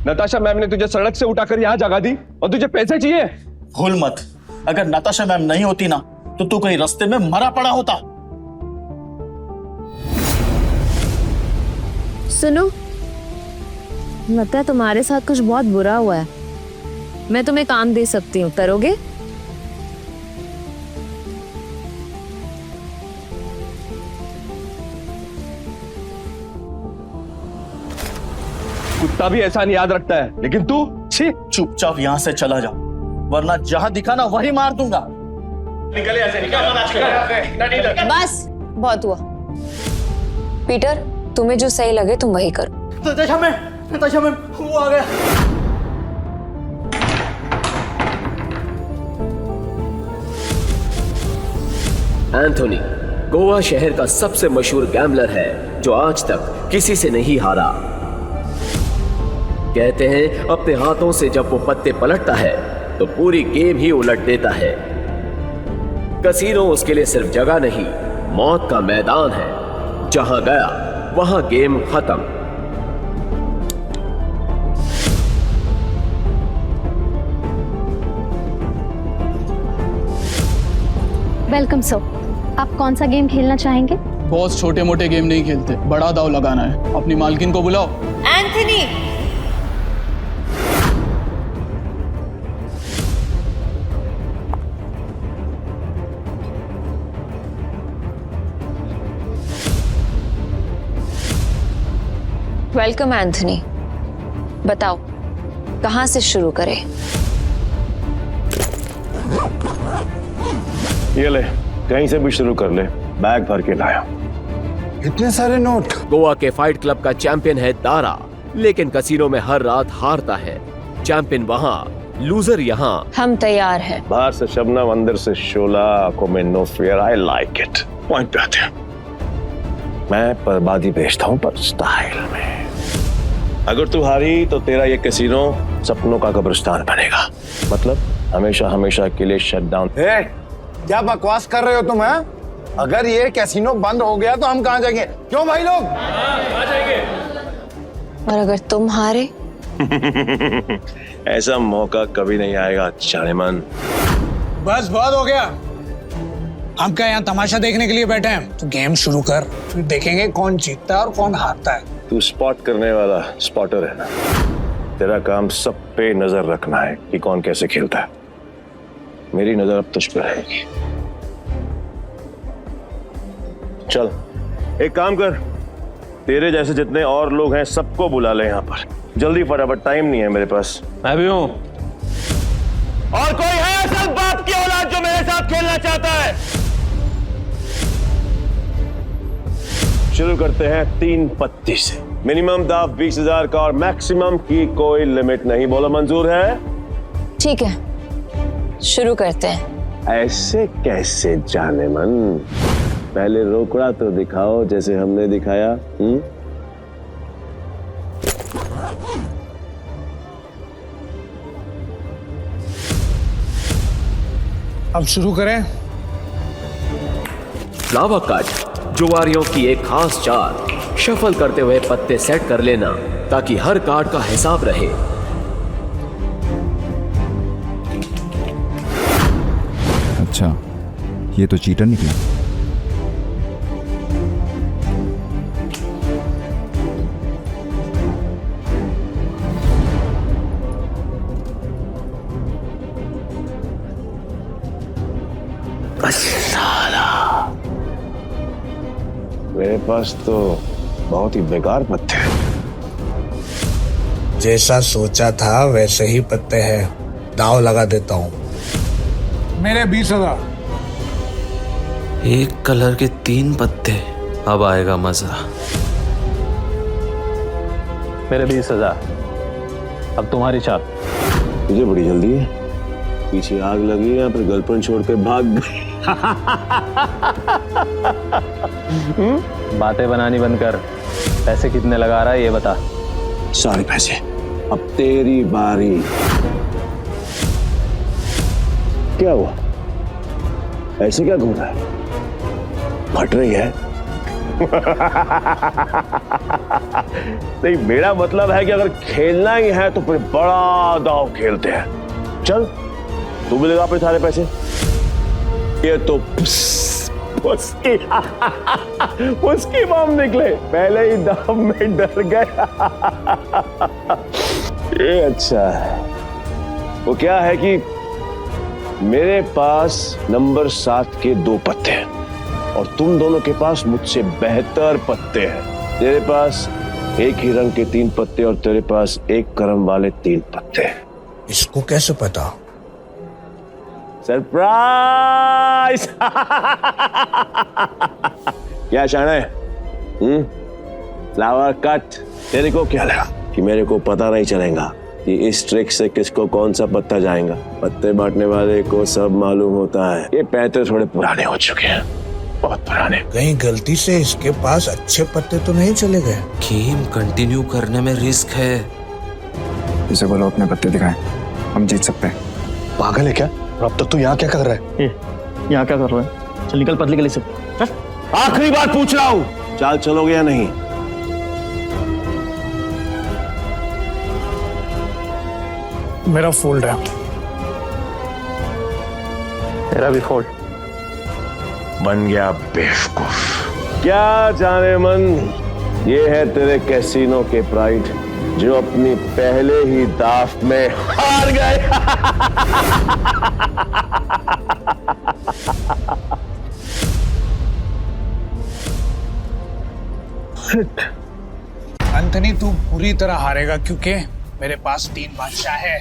Natasha ma'am ने तुझे सड़क से उठाकर यहाँ जगा दी और तुझे पैसे चाहिए? भूल मत, अगर नताशा मैम नहीं होती ना तो तू कहीं रास्ते में मरा पड़ा होता। सुनो, लगता है तुम्हारे साथ कुछ बहुत बुरा हुआ है। मैं तुम्हें काम दे सकती हूँ, करोगे? कुत्ता भी एहसान याद रखता है, लेकिन तू छी। चुपचाप यहाँ से चला जा, वरना जहां दिखा ना वही मार दूंगा। निकल यहाँ से, निकल। बस बहुत हुआ। पीटर, तुम्हें जो सही लगे तुम वही करो। नताशा मैम वो आ गया। एंथोनी गोवा शहर का सबसे मशहूर गैम्बलर है जो आज तक किसी से नहीं हारा। कहते हैं अपने हाथों से जब वो पत्ते पलटता है तो पूरी गेम ही उलट देता है। कसीनो उसके लिए सिर्फ जगह नहीं, मौत का मैदान है। जहां गया वहां गेम खत्म। वेलकम सर, आप कौन सा गेम खेलना चाहेंगे? बॉस छोटे मोटे गेम नहीं खेलते, बड़ा दाव लगाना है। अपनी मालकिन को बुलाओ। Anthony, welcome Anthony. बताओ कहां से शुरू करें? ये ले, कहीं से भी शुरू कर ले, बैग भर के लाया। इतने सारे नोट। गोवा के फाइट क्लब का चैंपियन है दारा, लेकिन कसीनो में हर रात हारता है। चैंपियन वहां, लूजर यहाँ। हम तैयार हैं। बाहर से शबनम, अंदर से शोला, आंखों में no fear. I like it. Point पे आते हैं। मैं बर्बादी बेचता हूँ पर स्टाइल में। अगर तू हारी तो तेरा ये कैसीनो सपनों का कब्रिस्तान बनेगा। मतलब हमेशा हमेशा के लिए शट डाउन। क्या बकवास कर रहे हो तुम? हैं? अगर ये कैसीनो बंद हो गया तो हम कहाँ जाएंगे? क्यों भाई लोग? आ जाएंगे। और अगर तुम हारे? ऐसा मौका कभी नहीं आएगा जानेमन। बस बहुत हो गया। हम क्या यहाँ तमाशा देखने के लिए बैठे हैं? तो गेम शुरू कर, फिर देखेंगे कौन जीतता है और कौन हारता है। तू स्पॉट करने वाला स्पॉटर है ना? तेरा काम सब पे नजर रखना है कि कौन कैसे खेलता है। मेरी नजर अब तुझ पे रहेगी। चल एक काम कर, तेरे जैसे जितने और लोग हैं सबको बुला ले यहाँ पर जल्दी, फटाफट, टाइम नहीं है मेरे पास। मैं भी हूं। और कोई है असल बाप की औलाद जो मेरे साथ खेलना चाहता है? शुरू करते हैं 3 पत्ती से। मिनिमम दाव 20,000 का और मैक्सिमम की कोई लिमिट नहीं। बोलो मंजूर है? ठीक है, शुरू करते हैं। ऐसे कैसे जानेमन? पहले रोकड़ा तो दिखाओ जैसे हमने दिखाया। अब शुरू करें। फ्लावर कट जुआरियों की एक खास चाल। शफल करते हुए पत्ते सेट कर लेना ताकि हर कार्ड का हिसाब रहे। अच्छा, ये तो चीटर निकला। मेरे पास तो बहुत ही बेकार पत्ते हैं। जैसा सोचा था वैसे ही पत्ते हैं। दाव लगा देता हूँ। मेरे 20,000। एक कलर के 3 पत्ते, अब आएगा मजा। मेरे 20,000। अब तुम्हारी चाल। तुझे बड़ी जल्दी है, पीछे आग लगी या फिर गर्लफ्रेंड छोड़ के भाग गई? बातें बनानी बंद कर। पैसे कितने लगा रहा है ये बता। सारे पैसे। अब तेरी बारी। क्या हुआ? ऐसे क्या घूम रहा है? फट रही है? नहीं, मेरा मतलब है कि अगर खेलना ही है तो फिर बड़ा दांव खेलते हैं। चल, तू भी लगा अपने सारे पैसे। ये तो उसकी बम निकले, पहले ही दाम में डर गया। ये अच्छा है। वो क्या है कि मेरे पास नंबर 7 के 2 पत्ते हैं और तुम दोनों के पास मुझसे बेहतर पत्ते हैं। तेरे पास एक ही रंग के 3 पत्ते और तेरे पास एक क्रम वाले 3 पत्ते। इसको कैसे पता? सरप्राइज। क्या शाना है? Flower cut. तेरे को क्या लगा कि मेरे को पता नहीं चलेगा कि इस ट्रिक से किसको कौन सा पत्ता जाएगा? पत्ते बांटने वाले को सब मालूम होता है। ये पैसे थोड़े पुराने हो चुके हैं, बहुत पुराने। कहीं गलती से इसके पास अच्छे पत्ते तो नहीं चले गए? गेम कंटिन्यू करने में रिस्क है। इसे बोलो अपने पत्ते दिखाएं, हम जीत सकते हैं। पागल है क्या? और अब तक तू यहाँ क्या कर रहा है? यहाँ क्या कर रहा है? चल निकल पतली गली से। आखिरी बार पूछ रहा हूँ, चाल चलोगे या नहीं? मेरा फोल्ड है। तेरा भी फोल्ड। बन गया बेवकूफ। क्या जाने मन, ये है तेरे कैसीनो के प्राइड जो अपनी पहले ही दाव में हार गए। अंथनी, तू पूरी तरह हारेगा क्योंकि मेरे पास 3 बादशाह है।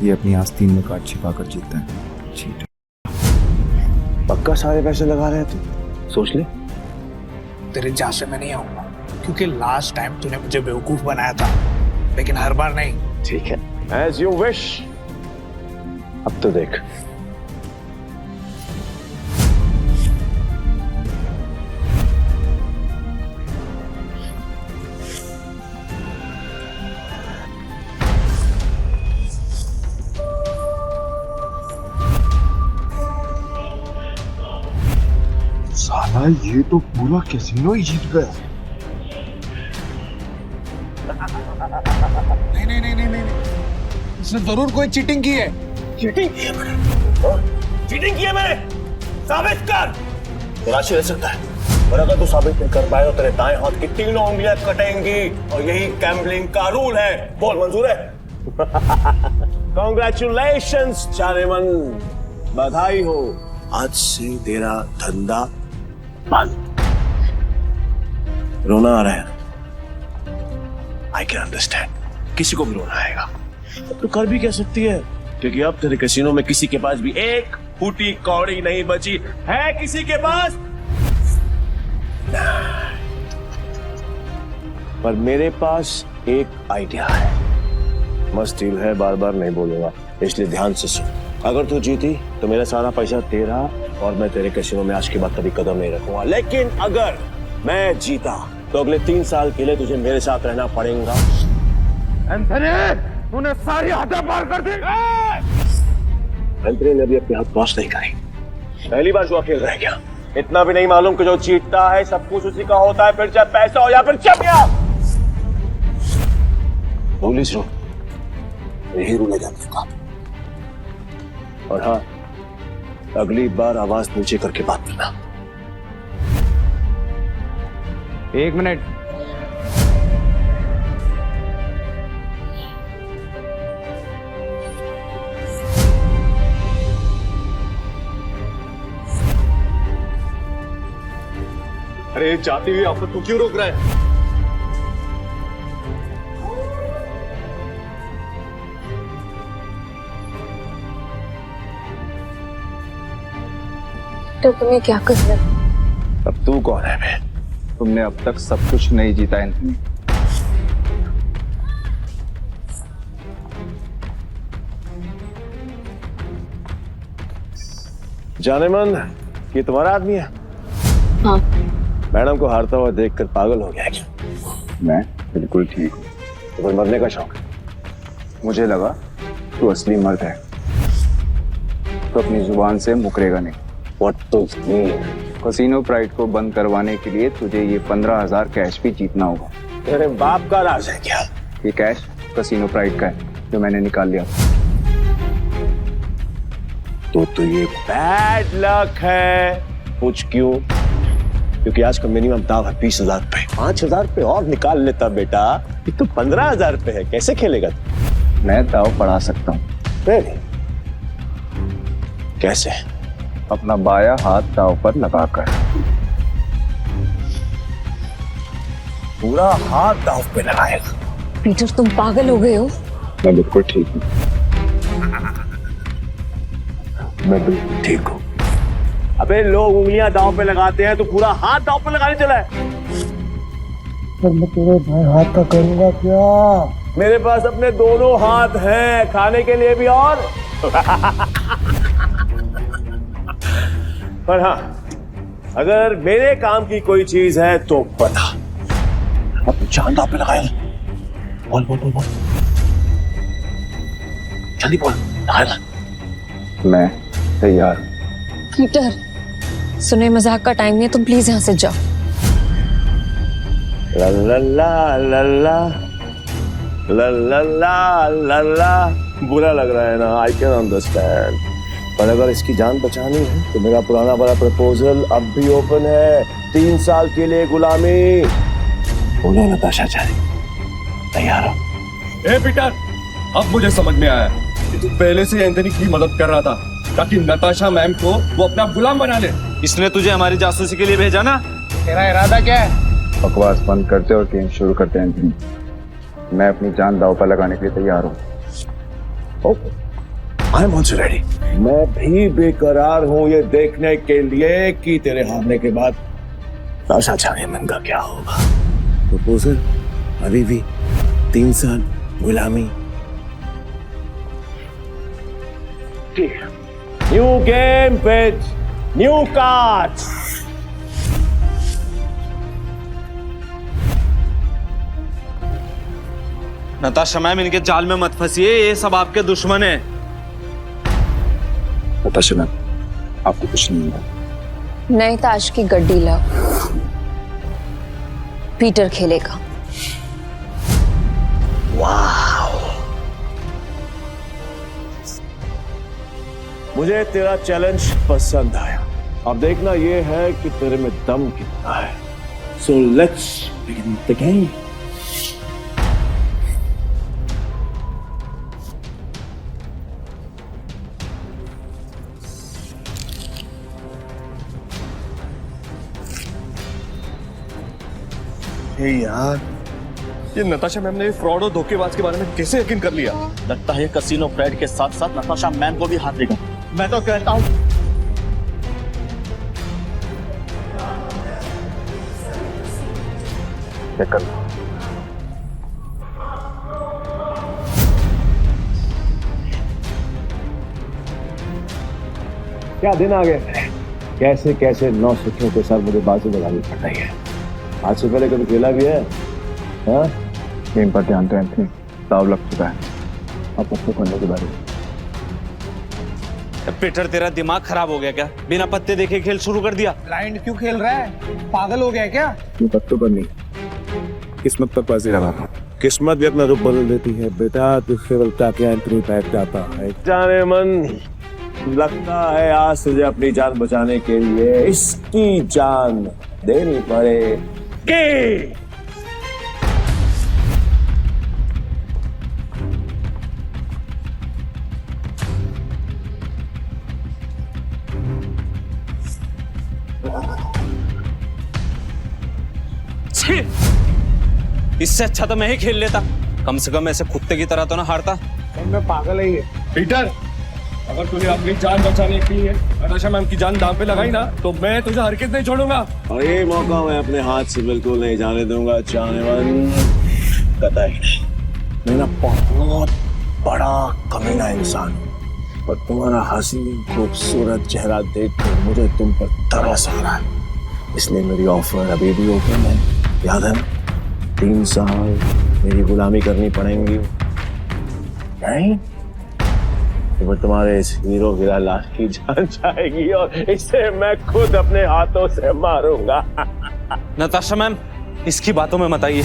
ये अपनी आस्तीन में कार्ड छिपाकर जीतता है। चीटर। पक्का सारे पैसे लगा रहे थे? सोच ले। तेरे जहाँ से मैं नहीं आऊंगा क्योंकि लास्ट टाइम तूने मुझे बेवकूफ बनाया था, लेकिन हर बार नहीं। ठीक है, एज यू विश। अब तो देख। साला ये तो पूरा कैसीनो ही जीत गया। नहीं, इसने जरूर कोई चीटिंग की है। चीटिंग की है मैंने? चीटिंग की है मैंने? साबित कर। राशि रह सकता है, और अगर तू साबित नहीं कर पाए तो तेरे दाएं हाथ की 3 उंगलियां कटेंगी, और यही गैम्बलिंग का रूल है। बोल, मंजूर है? कांग्रेचुलेशंस चारेमन, बधाई हो। आज से तेरा धंधा बंद। रोना आ रहा है? आई कैन अंडरस्टैंड, किसी को भी रोना आएगा। तो कर भी कह सकती है, क्योंकि अब तेरे कैसीनो में किसी के पास भी एक फूटी कौड़ी नहीं बची है। किसी के पास? पर मेरे पास एक आइडिया है। मस्त डील है, बार बार नहीं बोलूंगा, इसलिए ध्यान से सुन। अगर तू जीती तो मेरा सारा पैसा तेरा, और मैं तेरे कैसीनो में आज के बाद कभी कदम नहीं रखूंगा। लेकिन अगर मैं जीता तो अगले 3 साल के लिए तुझे मेरे साथ रहना पड़ेगा। एंथनी, तूने सारी हदें पार कर दी। एंथनी ने अभी अपने हाथ वॉश नहीं करी। पहली बार जो अकेले रह गया। इतना भी नहीं मालूम कि जो जीतता है सब कुछ उसी का होता है, फिर चाहे पैसा हो या फिर चमिया। पुलिस रो, यही रूल है का। और हाँ, अगली बार आवाज नीचे करके बात करना। 1 मिनट। अरे जाती हुई आफत को क्यों रोक रहा है? तो तुम्हें क्या कर रहे हो? अब तू कौन है बे? तुमने अब तक सब कुछ नहीं जीता एंथनी। जाने मन, ये तुम्हारा आदमी है? हाँ। मैडम को हारता हुआ देखकर पागल हो गया क्या? मैं बिल्कुल ठीक हूँ। तो फिर मरने का शौक है? मुझे लगा तू असली मर्द है। तो अपनी जुबान से मुकरेगा नहीं। What to mean? Casino pride को बंद करवाने के लिए तुझे ये 15,000 कैश भी जीतना होगा। तेरे बाप का राज है क्या? ये कैश कसिनो प्राइड का है जो मैंने निकाल लिया। तो ये बैड लक है। पूछ क्यों? क्योंकि आज का मिनिमम दाव है 20,000 पे। 5,000 पे और निकाल लेता बेटा। ये तो 15,000 पे है, कैसे खेलेगा तू? मैं दाव बढ़ा सकता हूँ। कैसे? अपना बाया हाथ दाव पर लगाकर। पूरा हाथ दाव पे लगाएगा? पीटर तुम पागल हो गए हो? मैं बिल्कुल ठीक हूँ। मैं बिल्कुल ठीक हूँ। अबे लोग उंगलियां दांव पे लगाते हैं तो पूरा हाथ दांव पे लगाने चला है। पर मैं तेरे भाई हाथ का करूंगा क्या? मेरे पास अपने दोनों हाथ हैं, खाने के लिए भी और पर हाँ, अगर मेरे काम की कोई चीज है तो बता। अब जान दांव पे लगाएगा। बोल बोल बोल बोल, जल्दी बोल। लगाएगा? मैं तैयार। पीटर सुने, मजाक का टाइम नहीं है, तुम प्लीज यहाँ से जाओ। ला ला ला ला ला ला ला ला ला ला। बुरा लग रहा है ना, आई कैन अंडरस्टैंड, पर अगर इसकी जान बचानी है तो मेरा पुराना वाला प्रपोजल अब भी ओपन है। 3 साल के लिए गुलामी। बोलो नताशा चाहे, तैयार हो? ए पीटर, अब मुझे समझ में आया कि तू पहले से एंथनी की मदद कर रहा था ताकि नताशा मैम को वो अपना गुलाम बना ले। इसने तुझे हमारी जासूसी के लिए भेजा ना? तेरा इरादा क्या है? बकवास बंद करते और गेम शुरू करते हैं एंथनी। मैं अपनी जान दाव पर लगाने के लिए तैयार हूँ। I am also ready. मैं भी बेकरार हूँ ये देखने के लिए कि तेरे हारने के बाद नताशा चाहे का क्या होगा। प्रपोजल अभी भी 3 साल गुलामी। New game with new cards. Natasha ma'am, इनके जाल में मत फंसिए, ये सब आपके दुश्मन है। नताशा मैम, आपको कुछ नहीं होगा। नई ताश की गड्डी लाओ, पीटर खेलेगा। मुझे तेरा चैलेंज पसंद आया। अब देखना ये है कि तेरे में दम कितना है। So let's begin the game. यार, ये नताशा मैम ने फ्रॉड और धोखेबाज के बारे में कैसे यकीन कर लिया? लगता है कसिनो प्राइड के साथ साथ नताशा मैम को भी हाथ देगा। मैं तो कहता हूँ क्या दिन आ गए। कैसे कैसे 9 सुखियों के साथ मुझे बाजू लगानी पड़ रही है। आज से पहले कभी खेला भी है? हाँ? गेम पर ध्यान दो एंथनी, दाव लग चुका है। अब पत्ते खोलने के बारे में। पीटर, तेरा दिमाग खराब हो गया क्या? बिना पत्ते देखे खेल शुरू कर दिया। ब्लाइंड क्यों खेल रहा है? पागल हो गया क्या? ये पत्तों पर नहीं, किस्मत पर बाजी लगाता हूँ। किस्मत भी अपना रूप बदल देती है बेटा। तुझसे बलता के एंथनी बैठ जाता है। जाने मन, लगता है आज तुझे अपनी जान बचाने के लिए इसकी जान देनी पड़ेगी। इससे अच्छा तो मैं ही खेल लेता। कम से कम ऐसे कुत्ते की तरह तो ना हारता। मैं पागल ही है। पीटर, अगर तूने अपनी जान बचाने के लिए नताशा मैम की जान दांव पे लगाई ना, तो मैं तुझे हरकत नहीं छोड़ूंगा। और ये मौका मैं अपने हाथ से बिल्कुल नहीं जाने दूंगा। चाहने मन कतई नहीं। मैं ना बहुत बड़ा कमीना इंसान हूँ, पर तुम्हारा हसीन खूबसूरत चेहरा देखकर मुझे तुम पर तरस आ रहा है। इसलिए मेरी ऑफर अभी भी ओपन है। याद है, 3 साल मेरी गुलामी करनी पड़ेगी। नहीं? तो तुम्हारे इस हीरो हीरा लाल की जान जाएगी और इसे मैं खुद अपने हाथों से मारूंगा। नताशा मैम, इसकी बातों में मत आइए।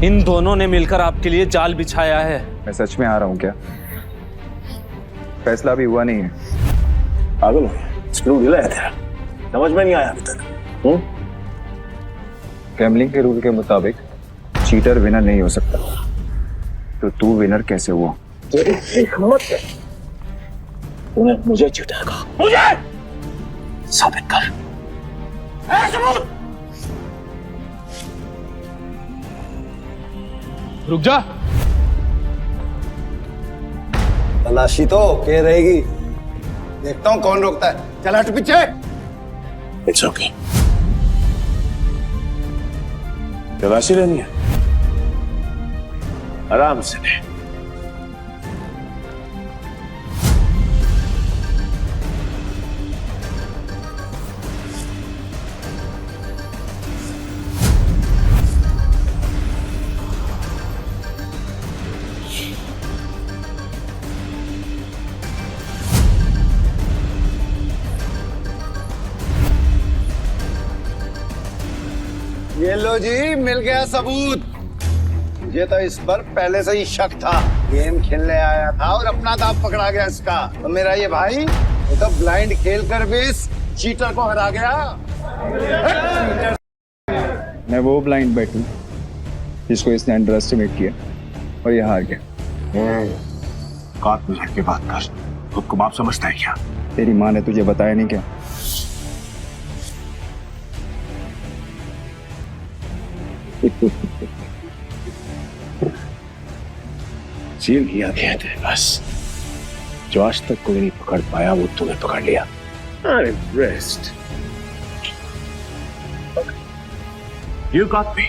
इन दोनों ने मिलकर आपके लिए जाल बिछाया है। मैं सच में आ रहा हूँ क्या? फैसला भी हुआ नहीं है। पागल हो गया? स्क्रू ढीला है तेरा, समझ में नहीं आया अभी तक? गैम्बलिंग के रूल के मुताबिक चीटर विनर नहीं हो सकता, तो तू विनर कैसे हुआ? तेरी हिम्मत है, तूने मुझे चीटर कहा? मुझे साबित कर। सबूत। रुक जा। तलाशी तो के रहेगी, देखता हूँ कौन रोकता है। चल हट पीछे। It's okay. तलाशी लेनी है, आराम से ले। ये लो जी, मिल गया सबूत। मुझे तो इस पर पहले से ही शक था। गेम खेलने आया था और अपना दांव पकड़ा गया इसका। तो मेरा ये भाई ये तो ब्लाइंड खेल कर भी इस चीटर को हरा गया। मैं वो ब्लाइंड बैट हूँ जिसको इसने अंडर एस्टिमेट किया और ये हार गया। काट मिनट की बात कर, खुद को बाप समझता है क्या? तेरी माँ ने तुझे बताया नहीं क्या? सील किया गया थे बस, जो आज तक कोई नहीं पकड़ पाया वो तूने पकड़ लिया। I'm impressed. You got me.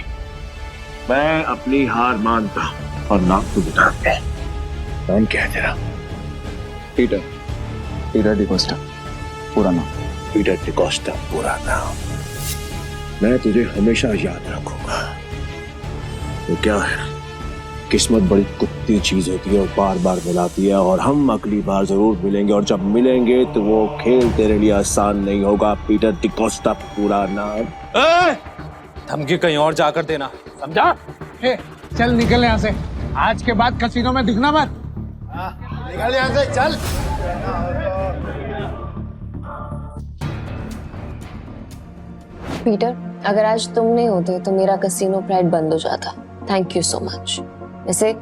मैं अपनी हार मानता हूं और नाम तो बताते हैं। नाम क्या है तेरा? पीटर डिकोस्टा पूरा नाम। पीटर डिकोस्टा पूरा नाम। मैं तुझे हमेशा याद रखूंगा। वो क्या है, किस्मत बड़ी कुत्ती चीज होती है और बार बार मिलाती है, और हम अगली बार जरूर मिलेंगे, और जब मिलेंगे तो वो खेल तेरे लिए आसान नहीं होगा। पीटर डिकोस्टा पूरा नाम। धमकी कहीं और जाकर देना, समझा? चल निकल यहाँ से। आज के बाद कसीनो में दिखना मत। निकल यहाँ से, चल। पीटर, अगर आज तुम नहीं होते तो मेरा कसीनो प्राइड बंद हो जाता। Thank you so much. वैसे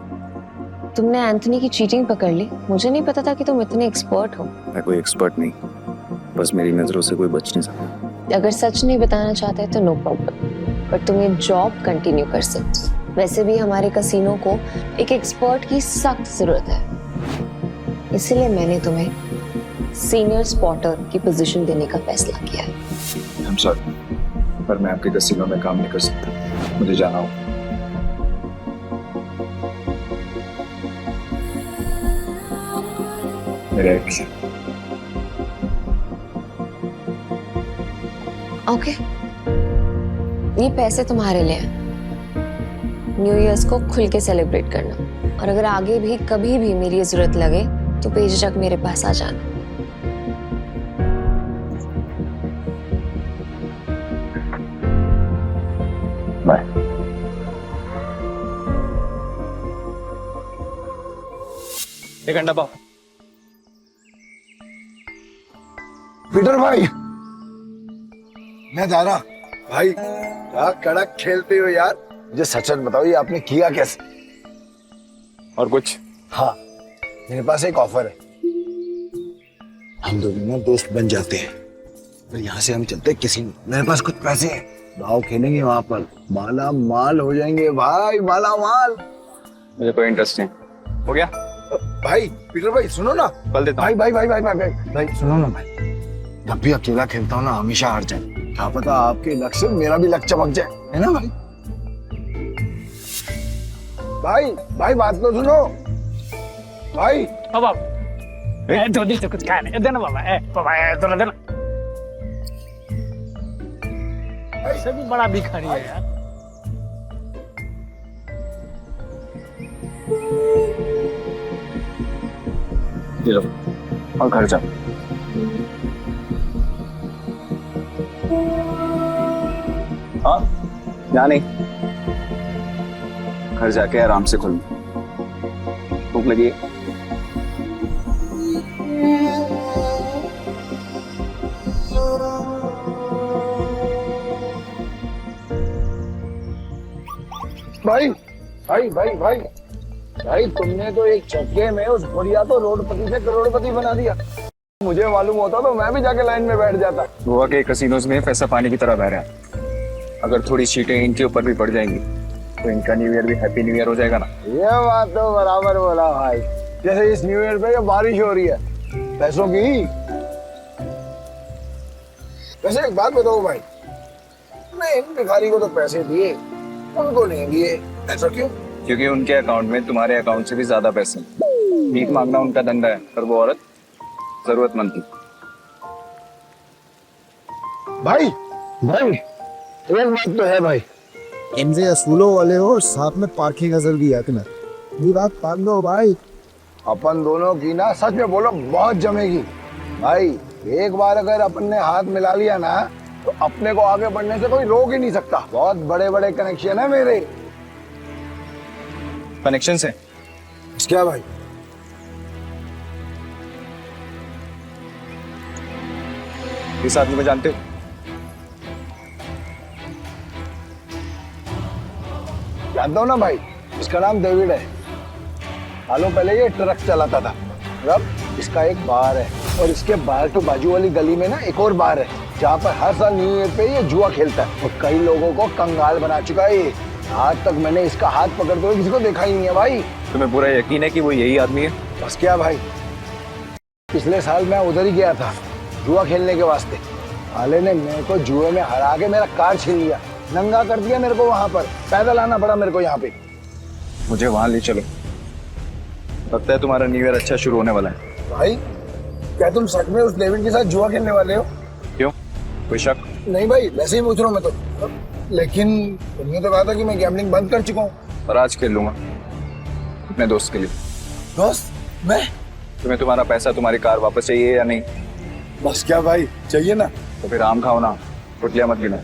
तुमने एंथनी की चीटिंग पकड़ ली। मुझे नहीं पता था कि तुम इतने एक्सपर्ट हो। मैं कोई एक्सपर्ट नहीं, बस मेरी नजरों से कोई बच नहीं सकता। अगर सच नहीं बताना चाहते तो नो प्रॉब्लम, पर तुम ये जॉब कंटिन्यू कर सकते हो। वैसे भी हमारे कसीनो को एक एक्सपर्ट की सख्त जरूरत है, इसलिए मैंने तुम्हें सीनियर स्पॉटर की पोजीशन देने का फैसला किया है। I'm sorry, पर मैं आपके कसीनो में काम नहीं कर सकता। मुझे जाना हो। मेरा एक ओके, ये पैसे तुम्हारे लिए हैं। न्यू ईयर्स को खुल के सेलिब्रेट करना, और अगर आगे भी कभी भी मेरी जरूरत लगे तो बेझिझक मेरे पास आ जाना। बाय। एक अंडा पाओ। पीटर भाई, मैं जा रहा। भाई क्या कड़क खेलते हो यार। मुझे सच सच बताओ, ये आपने किया कैसे? और कुछ? हाँ, मेरे पास एक ऑफर है। हम दोनों ना दोस्त बन जाते हैं, फिर यहाँ से हम चलते किसी। मेरे पास कुछ पैसे हैं, दाव खेलेंगे वहां पर, माला माल हो जाएंगे भाई, माला माल। मुझे कोई इंटरेस्ट नहीं। हो गया? भाई पीटर भाई सुनो ना। कल देता भाई भाई भाई भाई भाई भाई भाई सुनो ना भाई, जब भी अकेला खेलता हूँ ना हमेशा हार जाए। क्या पता आपके लक से मेरा भी लक चमक जाए, है ना भाई? भाई भाई बात तो सुनो भाई। अब आप धोनी तो कुछ खाने देना बाबा। बाबा तो देना। ऐसे भी बड़ा भिखारी है यार। ये लो। और घर जा। हाँ, यहाँ नहीं, घर जाके आराम से खुल। भूख लगी है? भाई भाई भाई भाई भाई, तुमने तो एक झटके में उस बढ़िया तो रोडपति से करोड़पति बना दिया। मुझे मालूम होता तो मैं भी जाके लाइन में बैठ जाता। गोवा के कसिनोज में पैसा पानी की तरह बह रहा है। अगर थोड़ी सीटें इनके ऊपर भी पड़ जाएंगी तो इनका न्यू ईयर भी हैप्पी न्यू ईयर हो जाएगा ना। ये बात तो बराबर बोला भाई। जैसे इस न्यू ईयर पे ये बारिश हो रही है पैसों की। वैसे एक बात बताओ भाई, मैं इन भिखारी को तो पैसे दिए, उनको नहीं दिए, ऐसा क्यों? क्योंकि उनके अकाउंट में तुम्हारे अकाउंट से भी ज्यादा पैसे। भीख मांगना उनका धंधा है, पर वो औरत जरूरतमंद थी। भाई भाई एक बात तो है भाई, इनसे असूलों वाले हो और साथ में पार्किंग अजल भी है तुम्हें। ये बात मान लो भाई, अपन दोनों की ना सच में बोलो बहुत जमेगी भाई। एक बार अगर अपन ने हाथ मिला लिया ना तो अपने को आगे बढ़ने से कोई रोक ही नहीं सकता। बहुत बड़े बड़े कनेक्शन है मेरे। कनेक्शन से क्या भाई? इस आदमी को जानते हो? जानता हूँ ना भाई, इसका नाम डेविड है। सालों पहले ये ट्रक चलाता था। अब इसका एक बार है और इसके बाहर तो बाजू वाली गली में ना एक और बार है जहाँ पर हर साल न्यू ईयर पे ये जुआ खेलता है और कई लोगों को कंगाल बना चुका है ये। आज तक मैंने इसका हाथ पकड़ते हुए किसी को देखा ही नहीं है भाई। तुम्हें पूरा यकीन है कि वो यही आदमी है? बस क्या भाई, पिछले साल मैं उधर ही गया था जुआ खेलने के वास्ते। साले ने मेरे को जुए में हरा के मेरा कार छीन लिया, नंगा कर दिया मेरे को। वहां पर पैदल आना पड़ा मेरे को यहाँ पे। मुझे वहां ले चलो, लगता है तुम्हारा न्यू ईयर अच्छा शुरू होने वाला है। भाई क्या तुम सच में उस डेविड के साथ जुआ खेलने वाले हो? क्यों, कोई शक? नहीं भाई, वैसे ही पूछ रहा हूँ मैं तो। लेकिन तुमने तो कहा था कि मैं गैम्बलिंग बंद कर चुका हूँ। पर आज खेल लूंगा अपने दोस्त के लिए। दोस्त? मैं? तुम्हें तुम्हारा पैसा, तुम्हारी कार वापस चाहिए या नहीं? बस क्या भाई, चाहिए ना। तो फिर आम खाओ ना, कुटलिया मत गिनो।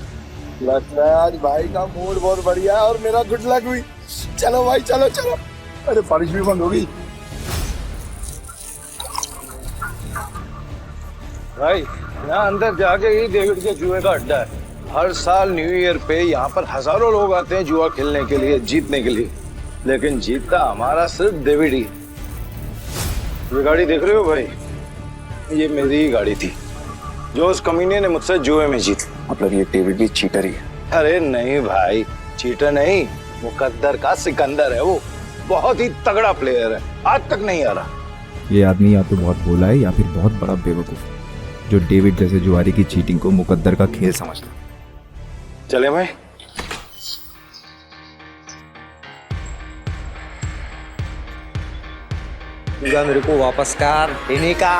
लगता है आज भाई का मूड बहुत बढ़िया है और मेरा गुड लक हुई। चलो भाई चलो चलो। अरे बारिश भी बंद हो गई। भाई यहाँ अंदर जाके ही डेविड के जुए का अड्डा है। हर साल न्यू ईयर पे यहाँ पर हजारों लोग आते हैं जुआ खेलने के लिए, जीतने के लिए। लेकिन जीतता हमारा सिर्फ डेविड ही। ये गाड़ी देख रहे हो भाई, ये मेरी ही गाड़ी थी जो उस कमीने ने मुझसे जुए में जीत। मतलब ये डेविड भी चीटर ही है? अरे नहीं भाई, चीटर नहीं, मुकद्दर का सिकंदर है वो। बहुत ही तगड़ा प्लेयर है, आज तक नहीं आ रहा। ये आदमी या तो बहुत भोला है या फिर बहुत बड़ा बेवकूफ जो डेविड जैसे जुआरी की चीटिंग को मुकद्दर का खेल समझता। चले भाई। मेरे को वापस कर देने का।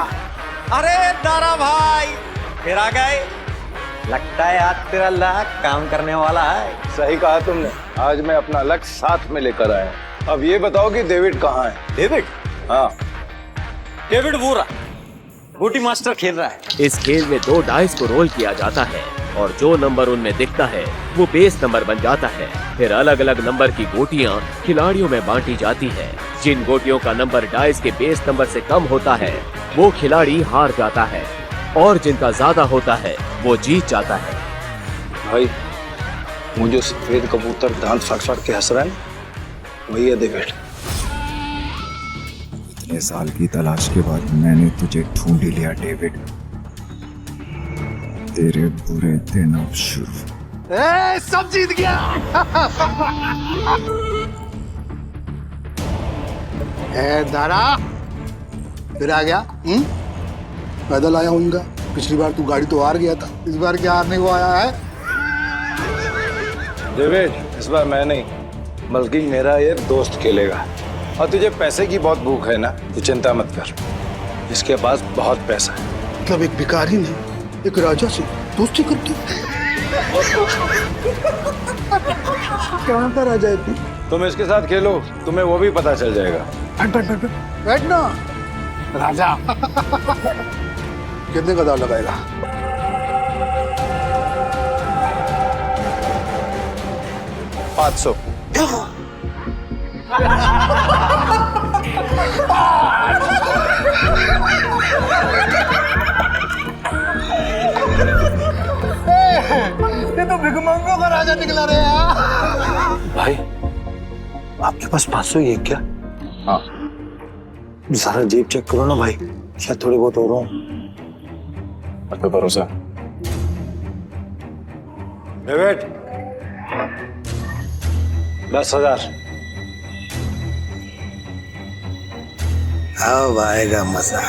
अरे दारा भाई फिर आ गए, लगता है आज तेरा लक काम करने वाला है। सही कहा तुमने, आज मैं अपना लक साथ में लेकर आया। अब ये बताओ कि डेविड कहाँ है? डेविड? हाँ, डेविड वो रहा, बूटी मास्टर खेल रहा है। इस खेल में 2 डाइस को रोल किया जाता है और जो नंबर उनमें दिखता है वो बेस नंबर बन जाता है। फिर अलग अलग नंबर की गोटियां खिलाड़ियों में बांटी जाती है। जिन गोटियों का नंबर डाइस के बेस नंबर से कम होता है वो खिलाड़ी हार जाता है और जिनका ज्यादा होता है वो जीत जाता है। भाई मुझे सफेद कबूतर दांत फाड़ फाड़ के हंस रहा है, वही है डेविड। इतने साल की तलाश के बाद मैंने तुझे ढूंढ ही लिया डेविड। तेरे बुरे दिन अब शुरू। सब जीत गया। दारा फिर आ गया। पैदल आया हूँ इनका। पिछली बार तू गाड़ी तो हार गया था, इस बार क्या हारने को आया है? डेविड, इस बार मैं नहीं बल्कि मेरा ये दोस्त खेलेगा। और तुझे पैसे की बहुत भूख है ना, तो चिंता मत कर, इसके पास बहुत पैसा है। मतलब एक भिखारी ने एक राजा से दोस्ती करती। कहाँ का राजा है तू? तुम इसके साथ खेलो, तुम्हें वो भी पता चल जाएगा। बैठ बैठ बैठ बैठ ना। राजा कितने का दाव लगाएगा? $500। ये तो भिखमंगों का राजा निकला रे यार। भाई आपके पास 500 ही है क्या? हाँ। सारा जेब चेक करो ना भाई, शायद थोड़े बहुत हो रहा हूँ। आप पे भरोसा। डेविड 10,000। अब आएगा मजा।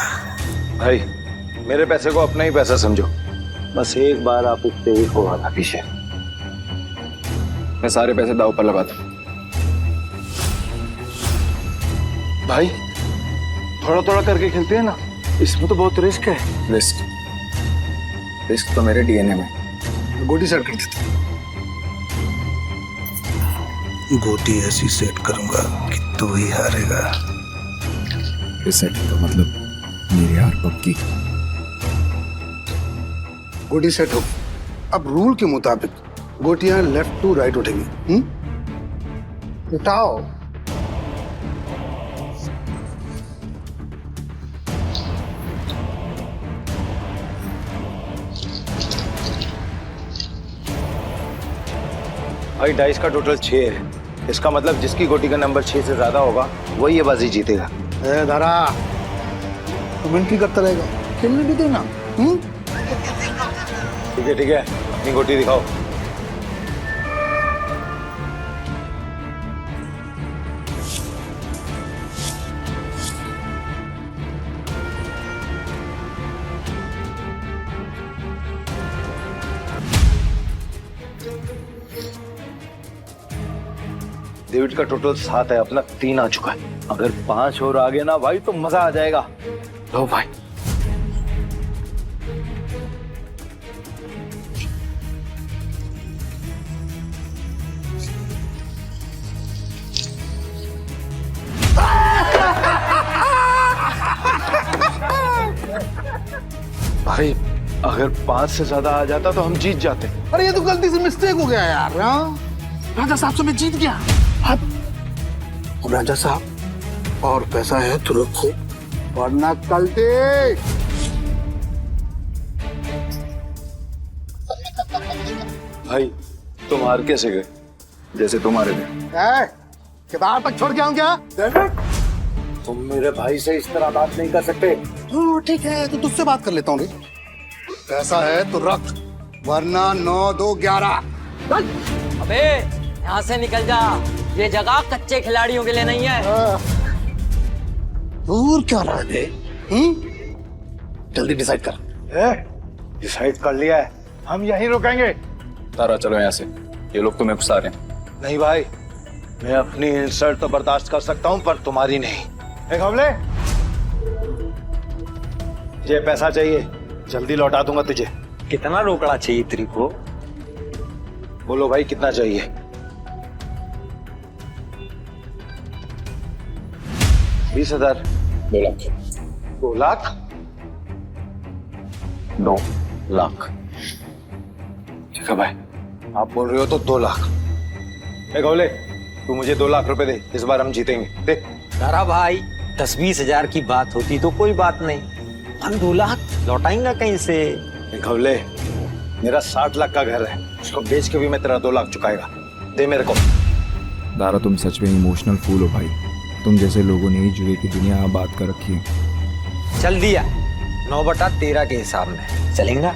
भाई मेरे पैसे को अपना ही पैसा समझो, बस एक बार आप इस तेरी को आना पीछे। मैं सारे पैसे दाव पर लगाता हूँ। भाई थोड़ा थोड़ा करके खेलते हैं ना, इसमें तो बहुत रिस्क है। रिस्क तो मेरे डीएनए में। गोटी सेट कर देता हूँ। गोटी ऐसी सेट करूंगा कि तू ही हारेगा। सेट का मतलब मेरी हार पक्की। गोटी सेट हो। अब रूल के मुताबिक गोटियां लेफ्ट टू राइट उठेंगी। उठाओ। भाई डाइस का टोटल 6 है, इसका मतलब जिसकी गोटी का नंबर 6 से ज्यादा होगा वही ये बाजी जीतेगा। दारा तू मिनटी करता रहेगा, खेलने भी देना। ठीक है अपनी गोटी दिखाओ। डेविड का टोटल 7 है, अपना 3 आ चुका है। अगर 5 और आ गए ना भाई तो मजा आ जाएगा। लो भाई भाई अगर 5 से ज्यादा आ जाता तो हम जीत जाते। अरे ये तो गलती से मिस्टेक हो गया यार। राजा साहब से मैं जीत गया। अब राजा साहब और पैसा है तो रखो, वरना कल देख। भाई तुम हार कैसे गए? जैसे तुम्हारे थे। किताब तक छोड़ के आऊं क्या? तुम मेरे भाई से इस तरह बात नहीं कर सकते। ठीक है तो तुझसे बात कर लेता हूँ। पैसा है तो रख, वरना 9, 2, 11। अबे यहाँ से निकल जा, ये जगह कच्चे खिलाड़ियों के लिए नहीं है। दूर क्या रहा है? जल्दी डिसाइड कर। डिसाइड कर लिया है, हम यहीं रुकेंगे। तारा चलो यहाँ से, ये लोग तुम्हें फंसा रहे हैं। नहीं भाई, मैं अपनी इंसल्ट तो बर्दाश्त कर सकता हूँ पर तुम्हारी नहीं। एक हमले, ये पैसा चाहिए, जल्दी लौटा दूंगा तुझे। कितना रोकड़ा चाहिए तेरे को? बोलो भाई कितना चाहिए? 20,000। 2 लाख। 2 लाख? 2 लाख। ठीक है भाई, आप बोल रहे हो तो 2 लाख। एक हमले, तू मुझे 2 लाख रुपए दे, इस बार हम जीतेंगे। दे। तारा भाई 10-20 हजार की बात होती तो कोई बात नहीं, हम 2 लाख लौटाएंगे कहीं से? एक हमले, मेरा 60 लाख का घर है, उसको बेच के भी मैं तेरा 2 लाख चुकाएगा। दे मेरे को। दारा तुम सच में इमोशनल फूल हो भाई। तुम जैसे लोगों ने ही जुए की दुनिया आबाद कर रखी है। चल दिया, 9/13 के हिसाब में चलेगा।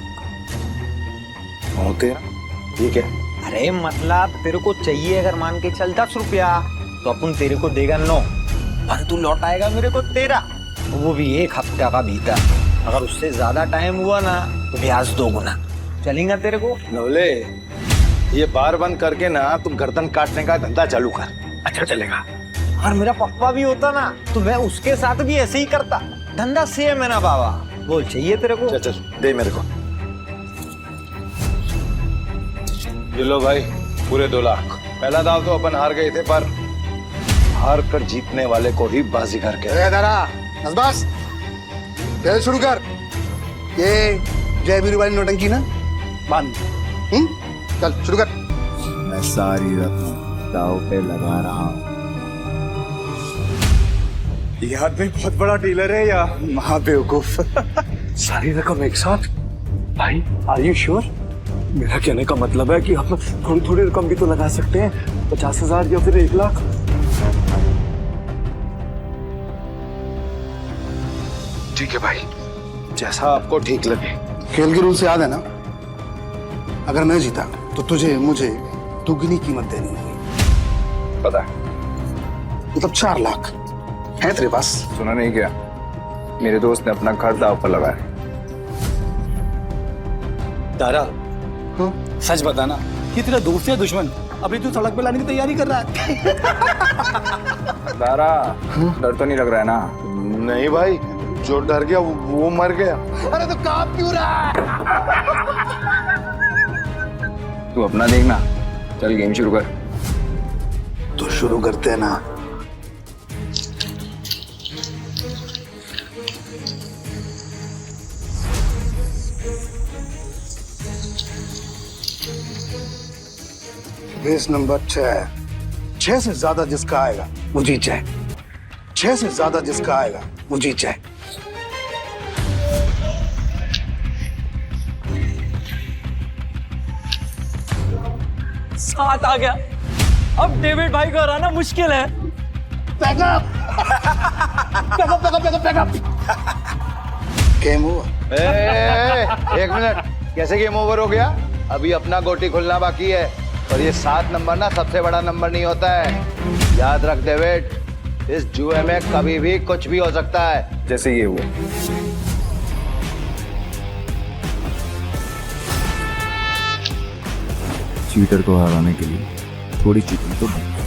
होते ठीक है। अरे मतलब तेरे को चाहिए अगर मान के चल 10 रुपया तो अपन तेरे को देगा 9, पर तू लौटाएगा मेरे को 13, वो भी 1 हफ्ते का भीतर। अगर उससे ज्यादा टाइम हुआ ना तो ब्याज 2 गुना। चलेगा तेरे को? नवले, ये बार बंद करके ना तुम गर्दन काटने का धंधा चालू कर। अच्छा चलेगा। और मेरा पप्पा भी होता ना तो मैं उसके साथ भी ऐसे ही करता। धंधा सेम है ना बाबा। बोल चाहिए तेरे को? चल चल दे मेरे को। ये लो भाई, पूरे 2 लाख। पहला दाव तो अपन हार गए थे, पर हार कर जीतने वाले को ही बाजीगर कहते हैं। दारा बस चल शुरू कर। ये जय वीरू वाली नौटंकी ना बंद। चल शुरू कर। मैं सारी रकम दाव पे लगा रहा हूँ। ये आदमी बहुत बड़ा डीलर है या महाबेवकूफ? सारी रकम एक साथ? भाई आर यू श्योर? मेरा कहने का मतलब है कि हम थोड़ी थोड़ी रकम भी तो लगा सकते हैं, 50,000 या फिर 1 लाख। ठीक है भाई, जैसा आपको ठीक लगे। खेल के रूल से याद है ना, अगर मैं जीता तो तुझे मुझे दुगनी कीमत देनी होगी। पता है। मतलब 4 लाख है तेरे पास? सुना नहीं क्या? मेरे दोस्त ने अपना घर दाव पर लगाया। तारा, सच बताना, ये तेरा दोस्त या दुश्मन? अभी तू सड़क पे लाने की तैयारी कर रहा है। दारा, डर तो नहीं लग रहा है ना? नहीं भाई, जो डर गया वो मर गया। अरे तो कांप क्यों रहा है? तू अपना देखना, चल गेम शुरू कर। तो शुरू करते हैं ना। Base number 6। 6 से ज्यादा जिसका आएगा वो जीत जाए। 6 से ज्यादा जिसका आएगा वो जीत जाए। सात आ गया। अब डेविड भाई को हराना मुश्किल है। Game over. एक मिनट, कैसे गेम ओवर हो गया? अभी अपना गोटी खुलना बाकी है। और ये 7 नंबर ना सबसे बड़ा नंबर नहीं होता है, याद रख डेविड। इस जुए में कभी भी कुछ भी हो सकता है। जैसे ये हुआ। चीटर को हराने के लिए थोड़ी चीटिंग तो बनती है।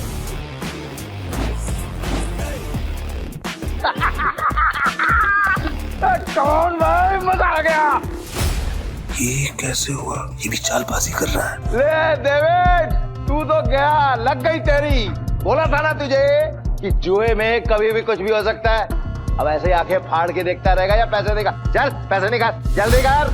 कौन भाई, मजा आ गया। ये कैसे हुआ? ये भी चालबाजी कर रहा है। ले डेविड, तू तो गया, लग गई तेरी। बोला था ना तुझे कि जुए में कभी भी कुछ भी हो सकता है। अब ऐसे ही आंखें फाड़ के देखता रहेगा या पैसे देगा? चल पैसे निकाल, जल्दी कर।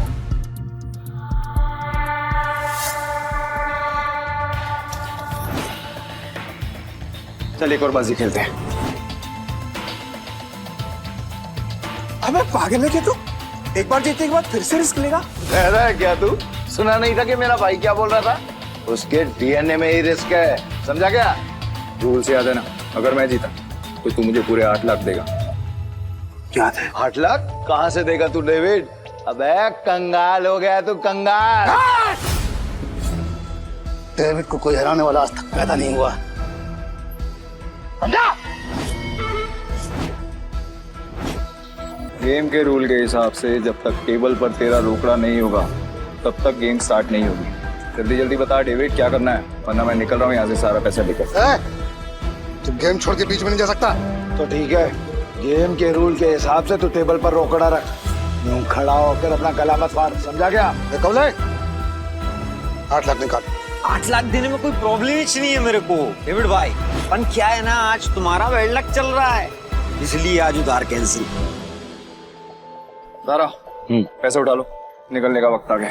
चल एक और बाजी खेलते हैं। अबे पागल है क्या तू? एक बार जीतने के बाद फिर से रिस्क लेगा? कह रहा है क्या तू? सुना नहीं था कि मेरा भाई क्या बोल रहा था? उसके डीएनए में ही रिस्क है, समझा क्या? रूल से याद है ना, अगर मैं जीता तो तू मुझे पूरे 8 लाख देगा। याद है। 8 लाख कहाँ से देगा तू डेविड? अबे कंगाल हो गया तू, कंगाल। डेविड को कोई हराने वाला आज तक पैदा नहीं हुआ, समझा? गेम के रूल के हिसाब से जब तक टेबल पर तेरा रोकड़ा नहीं होगा तब तक गेम स्टार्ट नहीं होगी। जल्दी जल्दी बता डेविड, क्या करना है, वरना मैं निकल रहा हूँ यहाँ से सारा पैसा लेकर। तू गेम छोड़ के बीच में नहीं जा सकता। तो ठीक है, गेम के रूल के हिसाब से तू टेबल पर रोकड़ा रख। यूं खड़ा होकर अपना गला मत फाड़, समझा क्या? कौले 8 लाख निकाल। 8 लाख देने में कोई प्रॉब्लम ही नहीं है मेरे को डेविड भाई। पर क्या है ना, आज तुम्हारा बैड लक चल रहा है, इसलिए आज उधार कैंसिल। सारा पैसे उठा लो, निकलने का वक्त आ गया।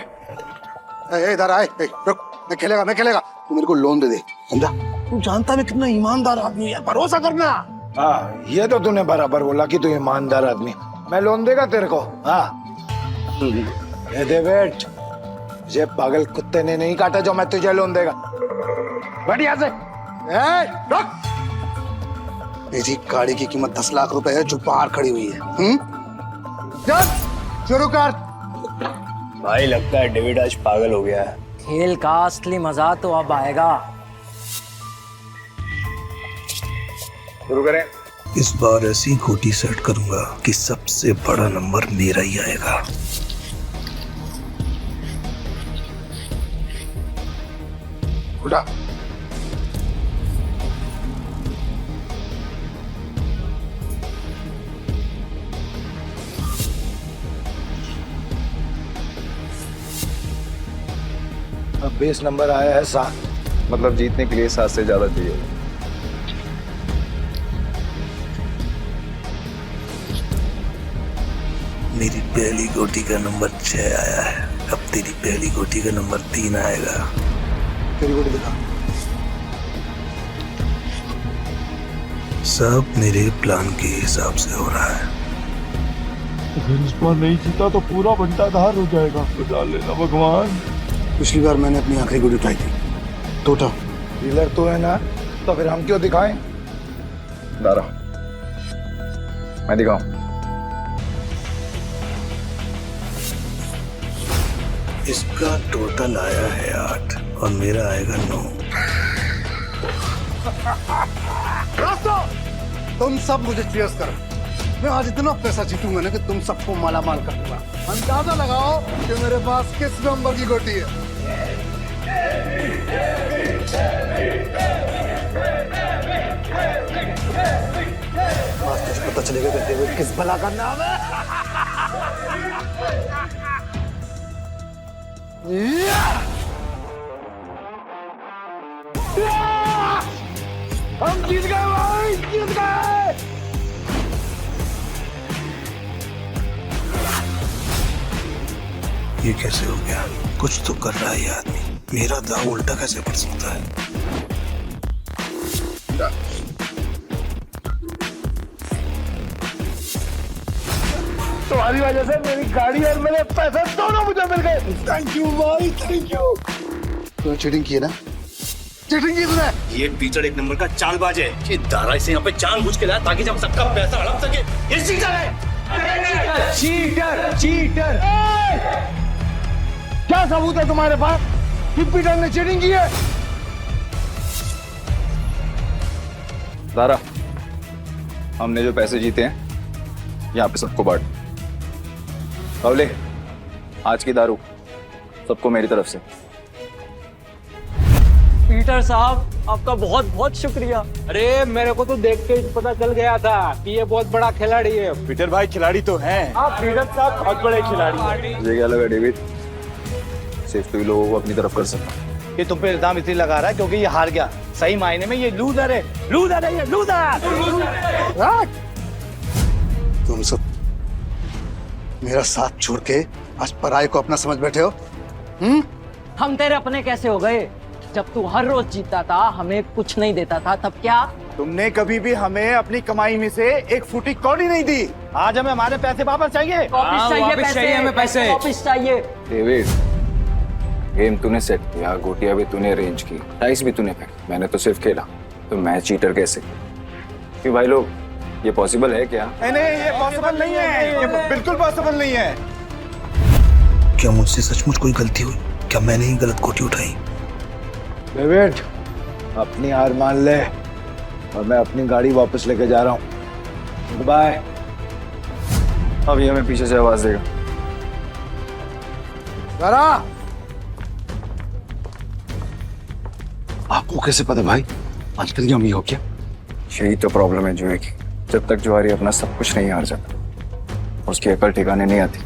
इधर आए, रुक, मैं खेलेगा। तू मेरे को लोन दे दे, समझा? तू जानता मैं कितना ईमानदार आदमी है, भरोसा करना। हाँ, ये तो तूने बराबर बोला कि तू ईमानदार आदमी। मैं लोन देगा तेरे को। हाँ डेविड, ये पागल कुत्ते ने नहीं काटा जो मैं तुझे लोन देगा। बढ़िया से रुक। मेरी गाड़ी की कीमत 10 लाख रुपए है जो बाहर खड़ी हुई है। चल शुरू कर। भाई लगता है डेविड आज पागल हो गया है। खेल का असली मजा तो अब आएगा। शुरू करें। इस बार ऐसी गोटी सेट करूंगा कि सबसे बड़ा नंबर मेरा ही आएगा। उठा। अब बेस नंबर आया है 7। मतलब जीतने के लिए 7 से ज्यादा चाहिए। मेरी पहली गोटी का नंबर 6 आया है, अब तेरी पहली गोटी का नंबर 3 आएगा। तेरी गोटी दिखा। सब मेरे प्लान के हिसाब से हो रहा है। अगर इस बार नहीं जीता तो पूरा बंटाधार हो जाएगा। बचा लेना भगवान। पिछली बार मैंने अपनी आखिरी गोली उठाई थी, टोटा। डीलर तो है ना, तो फिर हम क्यों दिखाएं? दारा, मैं दिखाऊं? इसका टोटल आया है 8 और मेरा आएगा 9। तुम सब मुझे चीयर्स करो। मैं आज इतना पैसा जीतूंगा ना कि तुम सबको माला माल कर दूंगा। अंदाजा लगाओ कि मेरे पास किस नंबर की गोटी है। आज तुझे पता चलेगा कि डेविड किस भला का नाम है। हम जीत गए भाई, जीत गए। ये कैसे हो गया? कुछ तो कर रहा है ये आदमी। मेरा दाव उल्टा कैसे पड़ सकता है? तुम्हारी वजह से मेरी गाड़ी और मेरे पैसे दोनों मुझे मिल गए। थैंक यू भाई, थैंक यू। तूने चीटिंग की है ना? चीटिंग की तूने? ये पीटर एक नंबर का चालबाज है। ये दारा इसे यहाँ पे जानबूझ के लाया ताकि जब सबका पैसा हड़प सके। ये चीटर है। Cheater, cheater. क्या सबूत है तुम्हारे पास कि पीटर ने चीटिंग की है? दारा, हमने जो पैसे जीते हैं यहाँ पे सबको बांट। बावले, आज की दारू सबको मेरी तरफ से। पीटर साहब आपका बहुत बहुत शुक्रिया। अरे मेरे को तो देख के ही पता चल गया था कि ये बहुत बड़ा खिलाड़ी है। पीटर भाई खिलाड़ी तो हैं। हाँ, पीटर साहब बहुत बड़े खिलाड़ी हैं। मुझे क्या लगा डेविड, सिर्फ तू ही लोगों को अपनी तरफ कर सकता। ये तुम पे इल्जाम इसलिए लगा रहा है क्योंकि ये हार गया। सही मायने में ये लूजर है, लूजर है, ये लूजर। तुम सब मेरा साथ छोड़ के आज पराये को अपना समझ बैठे हो। हम तेरे अपने कैसे हो गए? जब तू हर रोज जीतता था, हमें कुछ नहीं देता था, तब क्या? तुमने कभी भी हमें अपनी कमाई में से एक फूटी कौड़ी नहीं दी। आज हमें हमारे पैसे वापस चाहिए। वापस चाहिए पैसे, हमें पैसे। वापस चाहिए। डेविड, गेम तूने सेट किया, गोटियां भी तूने अरेंज की, डाइस भी तूने फेंका, मैंने तो सिर्फ खेला। तो मैं चीटर कैसे? क्यों भाई लोग, ये पॉसिबल है क्या? नहीं, ये पॉसिबल नहीं है। ये बिल्कुल पॉसिबल नहीं है। क्या मुझसे सचमुच कोई गलती हुई? क्या मैंने ही गलत गोटी उठाई? डेविड, अपनी हार मान ले और मैं अपनी गाड़ी वापस लेके जा रहा हूँ। बाय। अब ये हमें पीछे से आवाज देगा। जरा आपको कैसे पता भाई? आजकल क्या हो क्या? यही तो प्रॉब्लम है जुए की। जब तक जुआरी अपना सब कुछ नहीं हार जाता, उसकी अकल ठिकाने नहीं आती।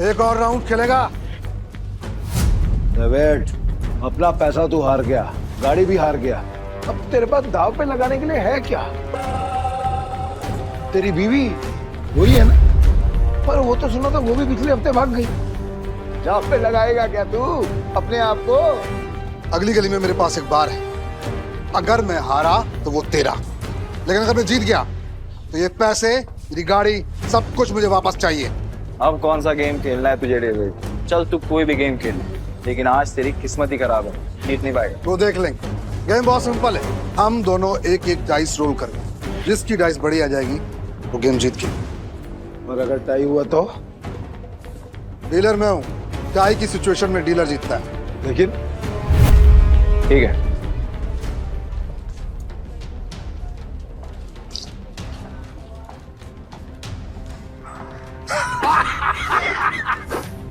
एक और राउंड खेलेगा। डेविड, अपना पैसा तू हार गया, गाड़ी भी हार गया। अब तेरे पास दाव पे लगाने के लिए है क्या? तेरी बीवी वही है ना? पर वो तो सुना था वो भी पिछले हफ्ते भाग गई। दाव पे लगाएगा क्या तू अपने आप को? अगली गली में मेरे पास एक बार है। अगर मैं हारा तो वो तेरा, लेकिन अगर मैं जीत गया तो ये पैसे, मेरी गाड़ी, सब कुछ मुझे वापस चाहिए। अब कौन सा गेम खेलना है तुझे डेविड? चल तू कोई भी गेम खेल, लेकिन आज तेरी किस्मत ही खराब है, जीत नहीं पाएगा। तो देख लेंगे। गेम बहुत सिंपल है। हम दोनों एक एक डाइस रोल करेंगे, जिसकी डाइस बड़ी आ जाएगी वो गेम जीत के। और अगर टाई हुआ तो डीलर मैं हूँ। टाई की सिचुएशन में डीलर जीतता है। लेकिन ठीक है।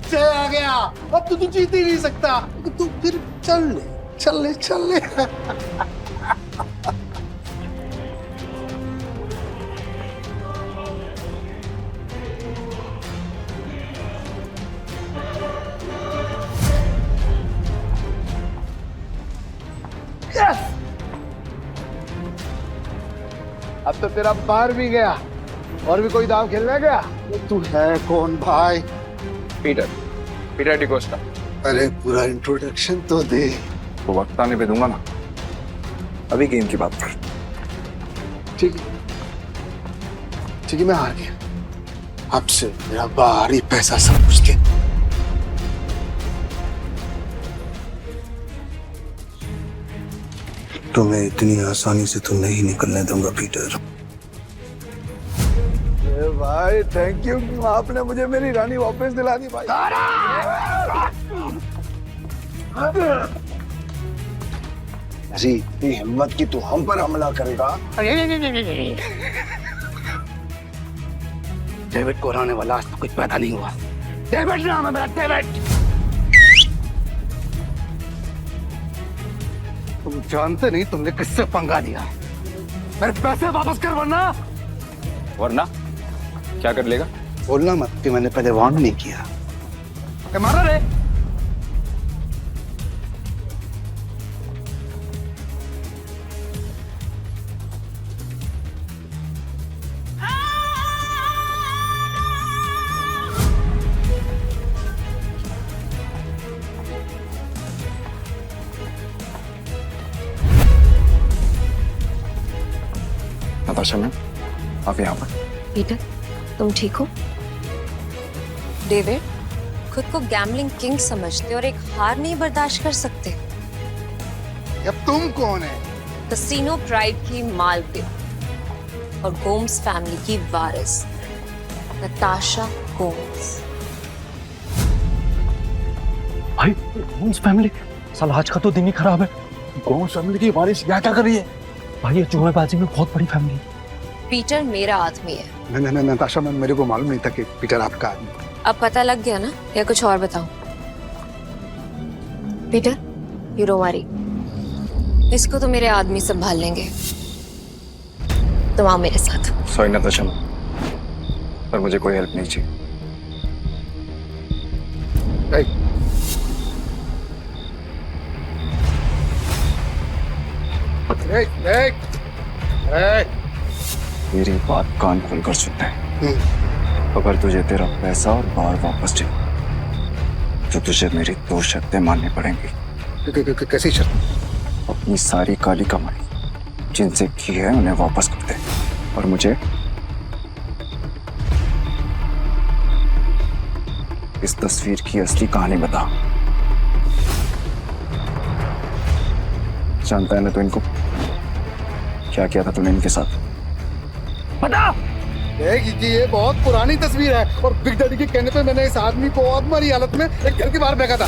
से आ गया। अब तो तू जीत ही नहीं सकता। तू फिर चल ले, चल ले, चल ले। अब तो तेरा पार भी गया। और भी कोई दाव खेलने गया? तू है कौन भाई? Peter, Peter D'Costa. अरे पूरा इंट्रोडक्शन तो दे। तो वक्त आने पे दूंगा ना, अभी गेम की बात कर। ठीक है, मैं हार गया। आपसे मेरा बाहरी पैसा सब कुछ दे। तुम्हें इतनी आसानी से तो नहीं निकलने दूंगा पीटर। भाई थैंक यू, आपने मुझे मेरी रानी वापस दिला दी भाई। जी इतनी हिम्मत की तू हम पर हमला करेगा? डेविड को हराने वाला आज तो कुछ पैदा नहीं हुआ। डेविड नाम है मेरा, डेविड। तुम जानते नहीं तुमने किससे पंगा लिया। मेरे पैसे वापस कर वरना क्या कर लेगा? बोलना मत कि मैंने पहले वार्न नहीं किया। मारा रे। नताशा मैम, आप यहाँ पर? पीटर, तुम ठीक हो? डेविड, खुद को गैम्बलिंग किंग समझते और एक हार नहीं बर्दाश्त कर सकते। अब तुम कौन है? कसिनो प्राइड की मालकिन और गोम्स फैमिली की वारिस नताशा गोम्स। भाई गोम्स फैमिली, साला आज का तो दिन ही खराब है। गोम्स फैमिली की वारिस यहाँ क्या कर रही है? भाई ये जुएबाजी में बहुत बड़ी फैमिली है। पीटर मेरा आदमी है। नहीं नताशा मैम, मेरे को मालूम नहीं था कि पीटर आपका आदमी। अब पता लग गया ना, या कुछ और बताऊं? पीटर, यू डोंट वरी, इसको तो मेरे आदमी संभाल लेंगे। तुम आओ मेरे साथ। सॉरी नताशा मैम, पर मुझे कोई हेल्प नहीं चाहिए। मेरी बात कान खोलकर सुनते हैं। अगर तुझे तेरा पैसा और बार वापस चाहिए तो तुझे मेरी 2 शर्तें माननी पड़ेंगी। कैसी शर्त? अपनी सारी काली कमाई जिनसे की है उन्हें वापस कर दे, और मुझे इस तस्वीर की असली कहानी बता। जानता है ना तो इनको क्या किया था तूने इनके साथ? बता। ये बहुत पुरानी तस्वीर है और बिग डैडी के कहने पे मैंने इस आदमी को अधमरी हालत में एक घर के बाहर फेंका था।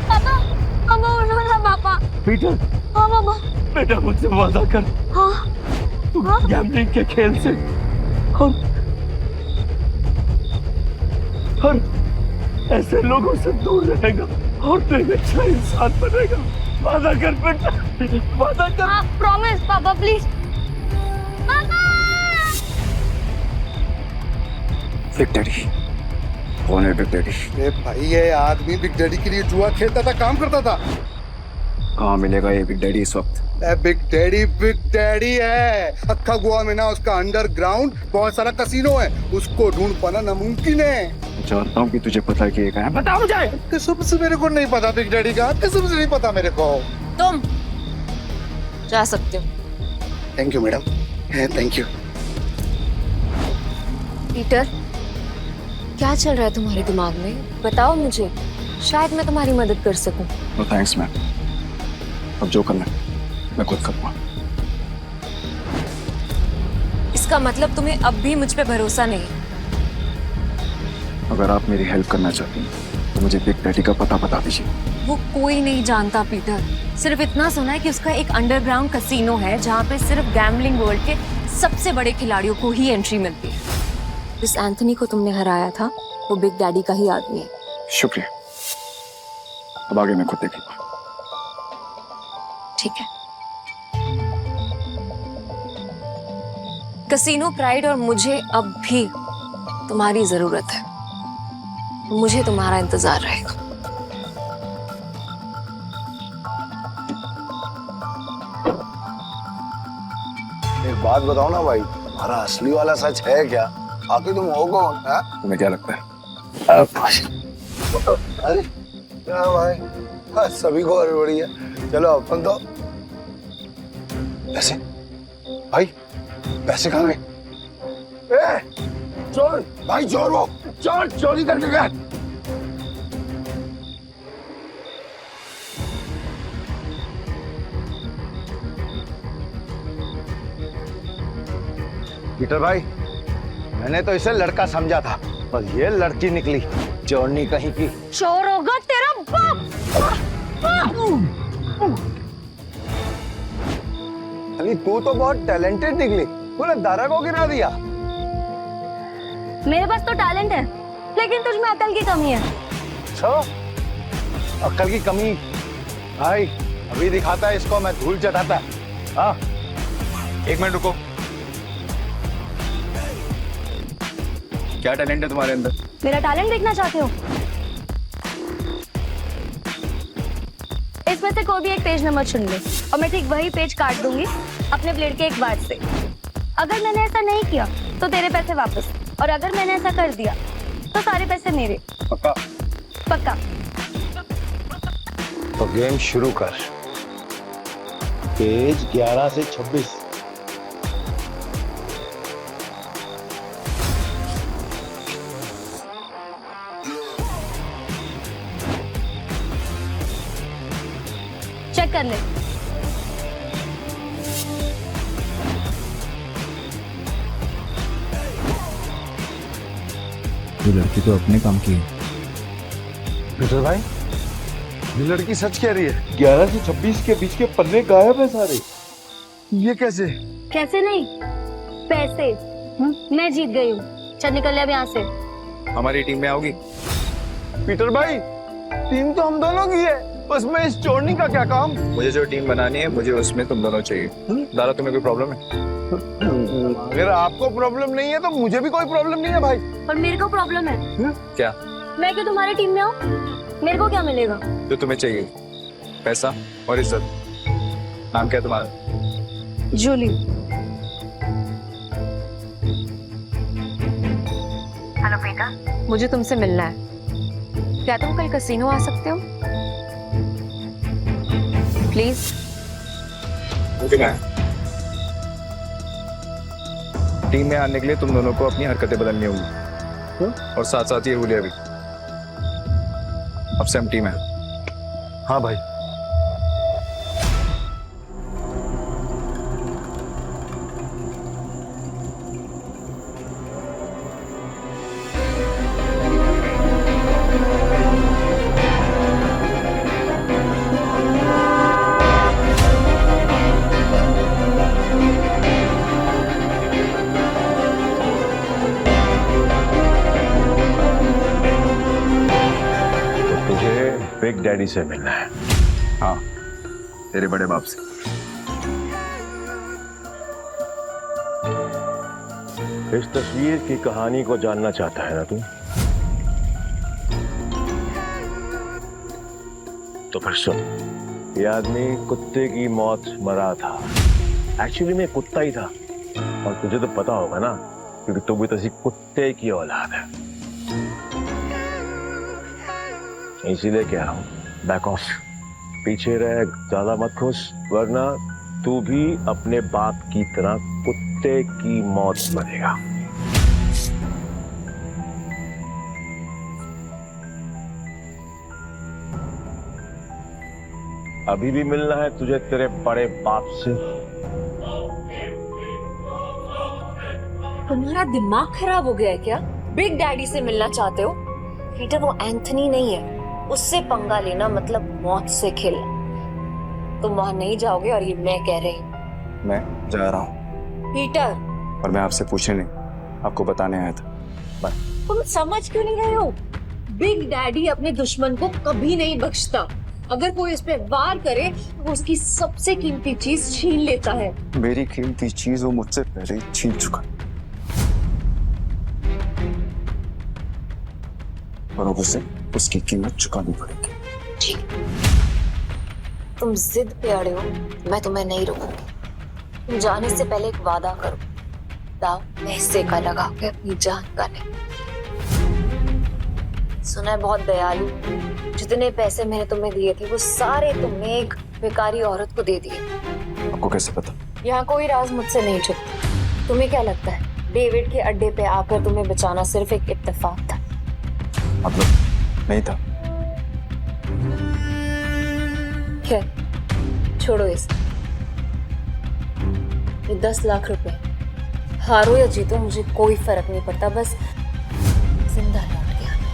पापा, पापा उठो ना पापा। पीटर। हाँ पापा। बेटा मुझसे वादा कर। हाँ। तू गैम्बलिंग के खेल से और ऐसे लोगों से दूर रहेगा और तू एक अच्छा इंसान बनेगा। वादा कर बेटा, वादा कर। हाँ, प्रॉमिस पापा प्लीज। पापा। बिग डैडी कौन है? Big daddy? अरे भाई ये आदमी बिग डैडी के लिए जुआ खेलता था, काम करता था। कहाँ मिलेगा ये बिग डैडी इस वक्त? बिग डैडी है। अक्खा गोवा में ना उसका अंडरग्राउंड बहुत सारा कसिनो है, उसको ढूंढ पाना नामुमकिन है। जानता हूँ कि तुझे पता है कि ये कहाँ है। बता मुझे। कसम से मेरे को नहीं पता बिग डैडी का, कसम से नहीं पता मेरे को। तुम जा सकते हो। Thank you madam, thank you. Peter, क्या चल रहा है तुम्हारे दिमाग में? बताओ मुझे, शायद मैं तुम्हारी मदद कर सकूं। नो थैंक्स मैम, अब जो करना है मैं खुद करूँगा। इसका मतलब तुम्हें अब भी मुझ पे भरोसा नहीं? अगर आप मेरी हेल्प करना चाहती हैं तो मुझे बिग डैडी का पता बता दीजिए। वो कोई नहीं जानता पीटर, सिर्फ इतना सुना है कि उसका एक अंडरग्राउंड कसिनो है जहाँ पे सिर्फ गैम्बलिंग वर्ल्ड के सबसे बड़े खिलाड़ियों को ही एंट्री मिलती है। जिस एंथनी को तुमने हराया था वो बिग डैडी का ही आदमी है। शुक्रिया, अब आगे मैं खुद देखूंगा। ठीक है। कसिनो प्राइड और मुझे अब भी तुम्हारी जरूरत है। मुझे तुम्हारा इंतजार रहेगा। बात बताओ ना भाई, तुम्हारा असली वाला सच है क्या? आखिर तुम हो कौन? तुम्हें क्या लगता है? अरे क्या भाई, हाँ, सभी को और बढ़िया। चलो अपन तो पैसे, भाई पैसे कहाँ गए? चोर भाई, चोर वो चोर चोरी करके गए। पीटर भाई, मैंने तो इसे लड़का समझा था, पर ये लड़की निकली चोरनी कहीं की। चोर होगा तेरा बाप। अरे तू तो बहुत टैलेंटेड निकली, तूने दारा को गिरा दिया। मेरे पास तो टैलेंट है, लेकिन तुझ में अकल की कमी है। अकल की कमी? भाई अभी दिखाता है इसको मैं धूल चटाता। हाँ 1 मिनट रुको। क्या टैलेंट है तुम्हारे अंदर? मेरा टैलेंट देखना चाहते हो? इसमें से कोई भी एक पेज नंबर चुन ले और मैं ठीक वही पेज काट दूंगी अपने ब्लेड के एक बार से। अगर मैंने ऐसा नहीं किया तो तेरे पैसे वापस, और अगर मैंने ऐसा कर दिया तो सारे पैसे मेरे। पक्का? पक्का। तो गेम शुरू कर। पेज 11 से 26। चेक कर ले। ये लड़की तो अपने काम की है। पीटर भाई, ये लड़की सच कह रही है। 11 से 26 के बीच के पन्ने गायब है सारे। ये कैसे? कैसे नहीं, पैसे मैं जीत गई हूँ। चल निकल ले अब यहाँ से। हमारी टीम में आओगी? पीटर भाई, टीम तो हम दोनों की है, उसमें इस चोरनी का क्या काम? मुझे जो टीम बनानी है, मुझे उसमें तुम दोनों चाहिए। दारा, तुम्हें कोई प्रॉब्लम है? अगर आपको प्रॉब्लम नहीं है तो मुझे भी कोई प्रॉब्लम नहीं है भाई। और मेरे को प्रॉब्लम है। क्या? मैं क्यों तुम्हारी टीम में आऊँ? मेरे को क्या मिलेगा? जो तुम्हें चाहिए, पैसा और इज्जत। नाम क्या है तुम्हारा? जूली। हेलो बेटा, मुझे तुमसे मिलना है। क्या तुम कल कैसीनो आ सकते हो? प्लीज। टीम में आने के लिए तुम दोनों को अपनी हरकतें बदलनी होगी, और साथ साथ ये हुलिया भी। अब से हम टीम है। हाँ भाई। बिग डैडी से मिलना है। हाँ, तेरे बड़े बाप से। इस तस्वीर की कहानी को जानना चाहता है ना तू? तो फिर सुन, ये आदमी कुत्ते की मौत मरा था। एक्चुअली मैं कुत्ता ही था, और तुझे तो पता होगा ना, क्योंकि तू भी तसी कुत्ते की औलाद है। इसीलिए कह रहा हूं, बैक ऑफ, पीछे रह, ज्यादा मत खुश, वरना तू भी अपने बाप की तरह कुत्ते की मौत मरेगा। अभी भी मिलना है तुझे तेरे बड़े बाप से? तुम्हारा दिमाग खराब हो गया है क्या? बिग डैडी से मिलना चाहते हो? पीटर, वो एंथनी नहीं है, उससे पंगा लेना मतलब मौत से खेलना। तुम वहां नहीं जाओगे, और ये मैं कह रही हूँ। मैं जा रहा हूँ। पीटर, और मैं आपसे पूछने नहीं, आपको बताने आया था। बाय। तुम समझ क्यों नहीं रहे हो? बिग डैडी अपने दुश्मन को कभी नहीं बख्शता। अगर कोई इस पे वार करे तो उसकी सबसे कीमती चीज छीन लेता है। मेरी कीमती चीज वो मुझसे पहले ही छीन चुका, और अब उसे उसकी कीमत चुकानी पड़ेगी। ठीक, तुम जिद पे अड़े हो, मैं तुम्हें नहीं रोकूंगी। तुम जाने से पहले एक वादा करो, दाव मैं हिस्से का लगा के अपनी जान का नहीं। सुना है बहुत दयालु, जितने पैसे मैंने तुम्हें दिए थे वो सारे तुमने एक बेकारी औरत को दे दिए। आपको कैसे पता? यहाँ कोई राज मुझसे नहीं छुपता। तुम्हें क्या लगता है डेविड के अड्डे पे आकर तुम्हें बचाना सिर्फ एक इत्तेफाक था? मतलब नहीं था। खैर छोड़ो इस, ये 10 लाख रुपए हारो या जीतो मुझे कोई फर्क नहीं पड़ता, बस जिंदा लौट के आना।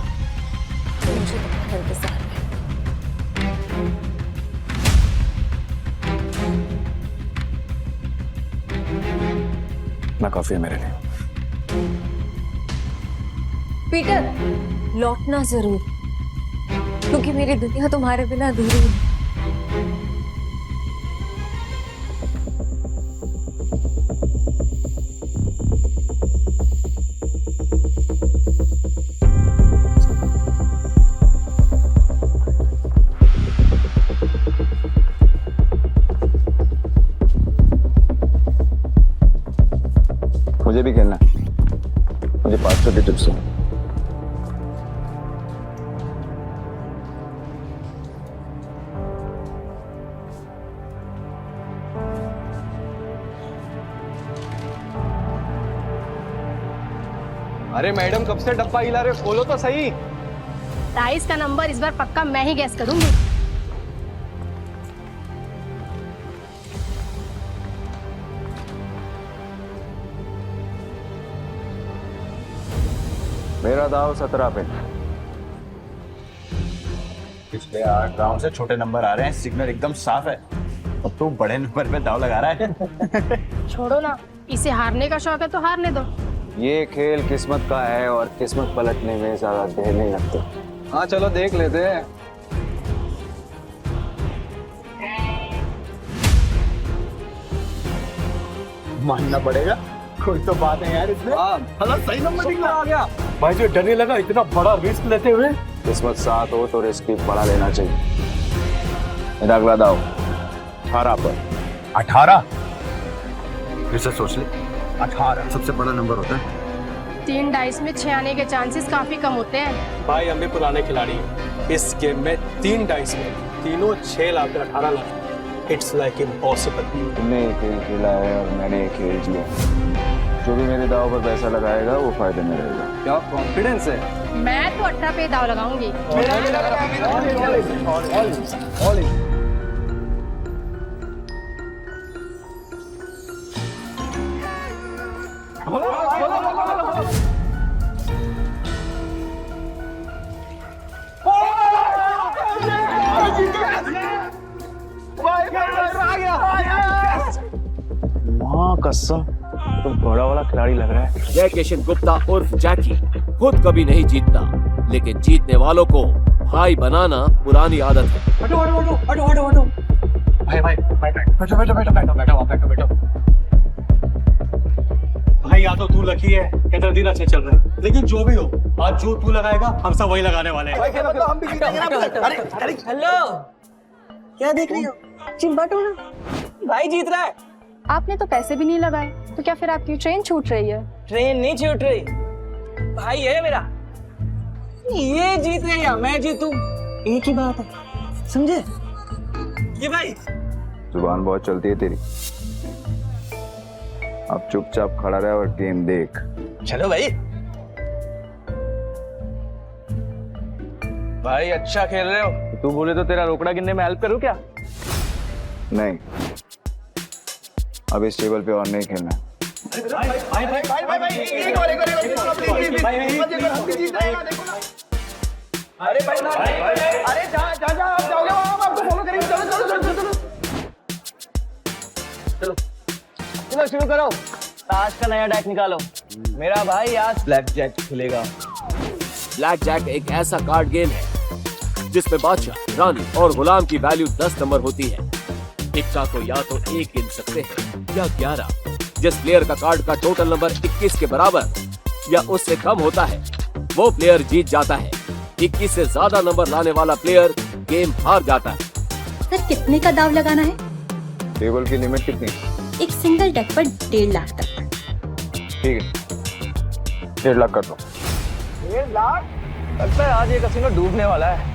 तो मुझे तुम्हारा इंतजार है। ना काफी है मेरे लिए। पीटर लौटना जरूर, क्योंकि मेरी दुनिया तुम्हारे बिना अधूरी है। मुझे भी खेलना है। मुझे 500 की टिप्स दो। अरे मैडम कब से डब्बा हिला रहे हो? खोलो तो सही। डाइस का नंबर इस बार पक्का मैं ही गैस करूंगी। मेरा दाव 17 पे। पिछले 8 राउंड से छोटे नंबर आ रहे हैं, सिग्नल एकदम साफ है। अब तू बड़े नंबर पे दाव लगा रहा है। छोड़ो ना, इसे हारने का शौक है तो हारने दो। ये खेल किस्मत का है और किस्मत पलटने में ज्यादा देर नहीं लगती। हाँ चलो देख लेते हैं। मानना पड़ेगा, कोई तो बात है यार इसमें। हाँ सही नंबर निकला आ गया। भाई जो डरने लगा इतना बड़ा रिस्क लेते हुए। किस्मत साथ हो तो रिस्क भी बड़ा लेना चाहिए। मेरा अगला दाव 18 पर। 18? फिर से सोच ले, 18 सबसे बड़ा नंबर होता है। 3 डाइस में 6 आने के चांसेस काफी कम होते हैं। भाई हम भी पुराने खिलाड़ी हैं। इस गेम में 3 डाइस में तीनों 6 lakh 18 lakh. It's like impossible. तुमने एक खेल खेला है और मैंने एक खेल जिया। जो भी मेरे दाव पर पैसा लगाएगा वो फायदे में रहेगा। क्या कॉन्फिडेंस है? मैं तो 18 पे दाव लगाऊंगी। माँ कसम तुम बड़ा वाला खिलाड़ी लग रहा है। जय किशन गुप्ता उर्फ जैकी खुद कभी नहीं जीतता, लेकिन जीतने वालों को भाई बनाना पुरानी आदत है। हटो हटो हटो हटो हटो हटो। भाई भाई बैठो बैठो बैठो बैठो बैठो बैठो बैठो। भाई या तो तू लकी है या तेरा दिन अच्छे चल रहे हैं, लेकिन जो भी हो आज जो तू लगाएगा हम सब वही लगाने वाले हैं। हम भी जीतेंगे ना। अरे हेलो, क्या देख रही हो? चिंबटो ना, भाई जीत रहा है। आपने तो पैसे भी नहीं लगाए, तो क्या फिर आपकी ट्रेन छूट रही है? ट्रेन नहीं छूट रही, भाई है मेरा। ये जीत रहे या मैं जीतूं, एक ही बात है, समझे? ये भाई जुबान बहुत चलती है तेरी। अब चुपचाप खड़ा रहे और गेम देख। चलो भाई। भाई अच्छा खेल रहे हो। तू बोले तो तेरा रोकड़ा गिनने में हेल्प करूं क्या? नहीं, अब इस टेबल पे और नहीं खेलना। चलो शुरू करो, ताश का नया डेक निकालो। मेरा भाई आज ब्लैक जैक खेलेगा। ब्लैक जैक एक ऐसा कार्ड गेम है जिसमें बादशाह, रानी और गुलाम की वैल्यू 10 नंबर होती है। इक्का को या तो 1 गिन सकते हैं या 11। जिस प्लेयर का कार्ड का टोटल नंबर 21 के बराबर या उससे कम होता है वो प्लेयर जीत जाता है। 21 से ज्यादा नंबर लाने वाला प्लेयर गेम हार जाता है। सर कितने का दाव लगाना है? टेबल की लिमिट कितनी? एक सिंगल डेक पर 1.5 लाख तक। ठीक है, 1.5 लाख कर दो। 1.5 लाख? लगता है आज ये कसिनो डूबने वाला है।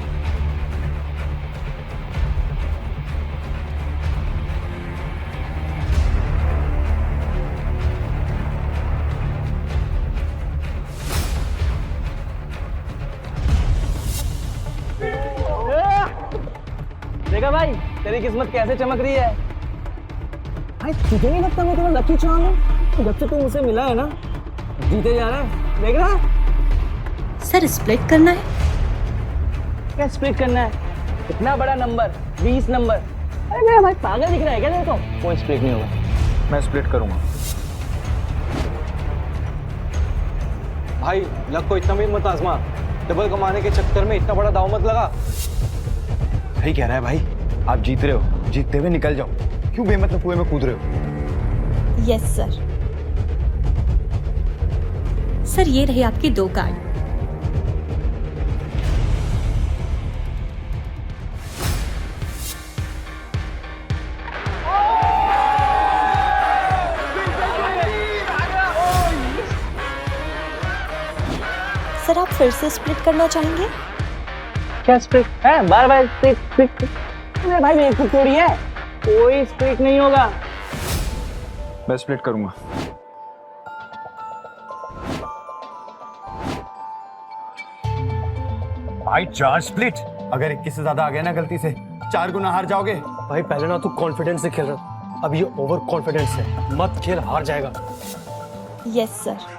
देखा भाई, तेरी किस्मत कैसे चमक रही है। भाई तुझे नहीं लगता मैं तेरा लकी चार्म हूँ? जब से तू मुझसे मिला है ना, जीते जा रहा है। देख रहा है? सर स्प्लिट करना है। क्या स्प्लिट करना है? इतना बड़ा नंबर, 20 नंबर। अरे मेरा भाई पागल दिख रहा है क्या तेरे को? कोई स्प्लिट नहीं होगा। मैं स्प्लिट करूंगा। भाई लक को इतना भी मत आजमा, डबल कमाने के चक्कर में इतना बड़ा दाव मत लगा। सही कह रहा है भाई, आप जीत रहे हो, जीतते हुए निकल जाओ, क्यों बेमतलब कुएं में कूद रहे हो? Yes sir. सर ये रहे आपके 2 कार्ड। सर आप फिर से स्प्लिट करना चाहेंगे? क्या स्प्लिट है? बार स्प्लिट। अरे भाई मेरे को थोड़ी है, कोई स्प्लिट नहीं होगा। मैं स्प्लिट करूंगा। भाई 4 स्प्लिट। अगर 21 से ज्यादा आ गया ना गलती से, 4 गुना हार जाओगे। भाई पहले ना तू कॉन्फिडेंस से खेल रहा, अब ये ओवर कॉन्फिडेंस है। मत खेल, हार जाएगा। Yes sir.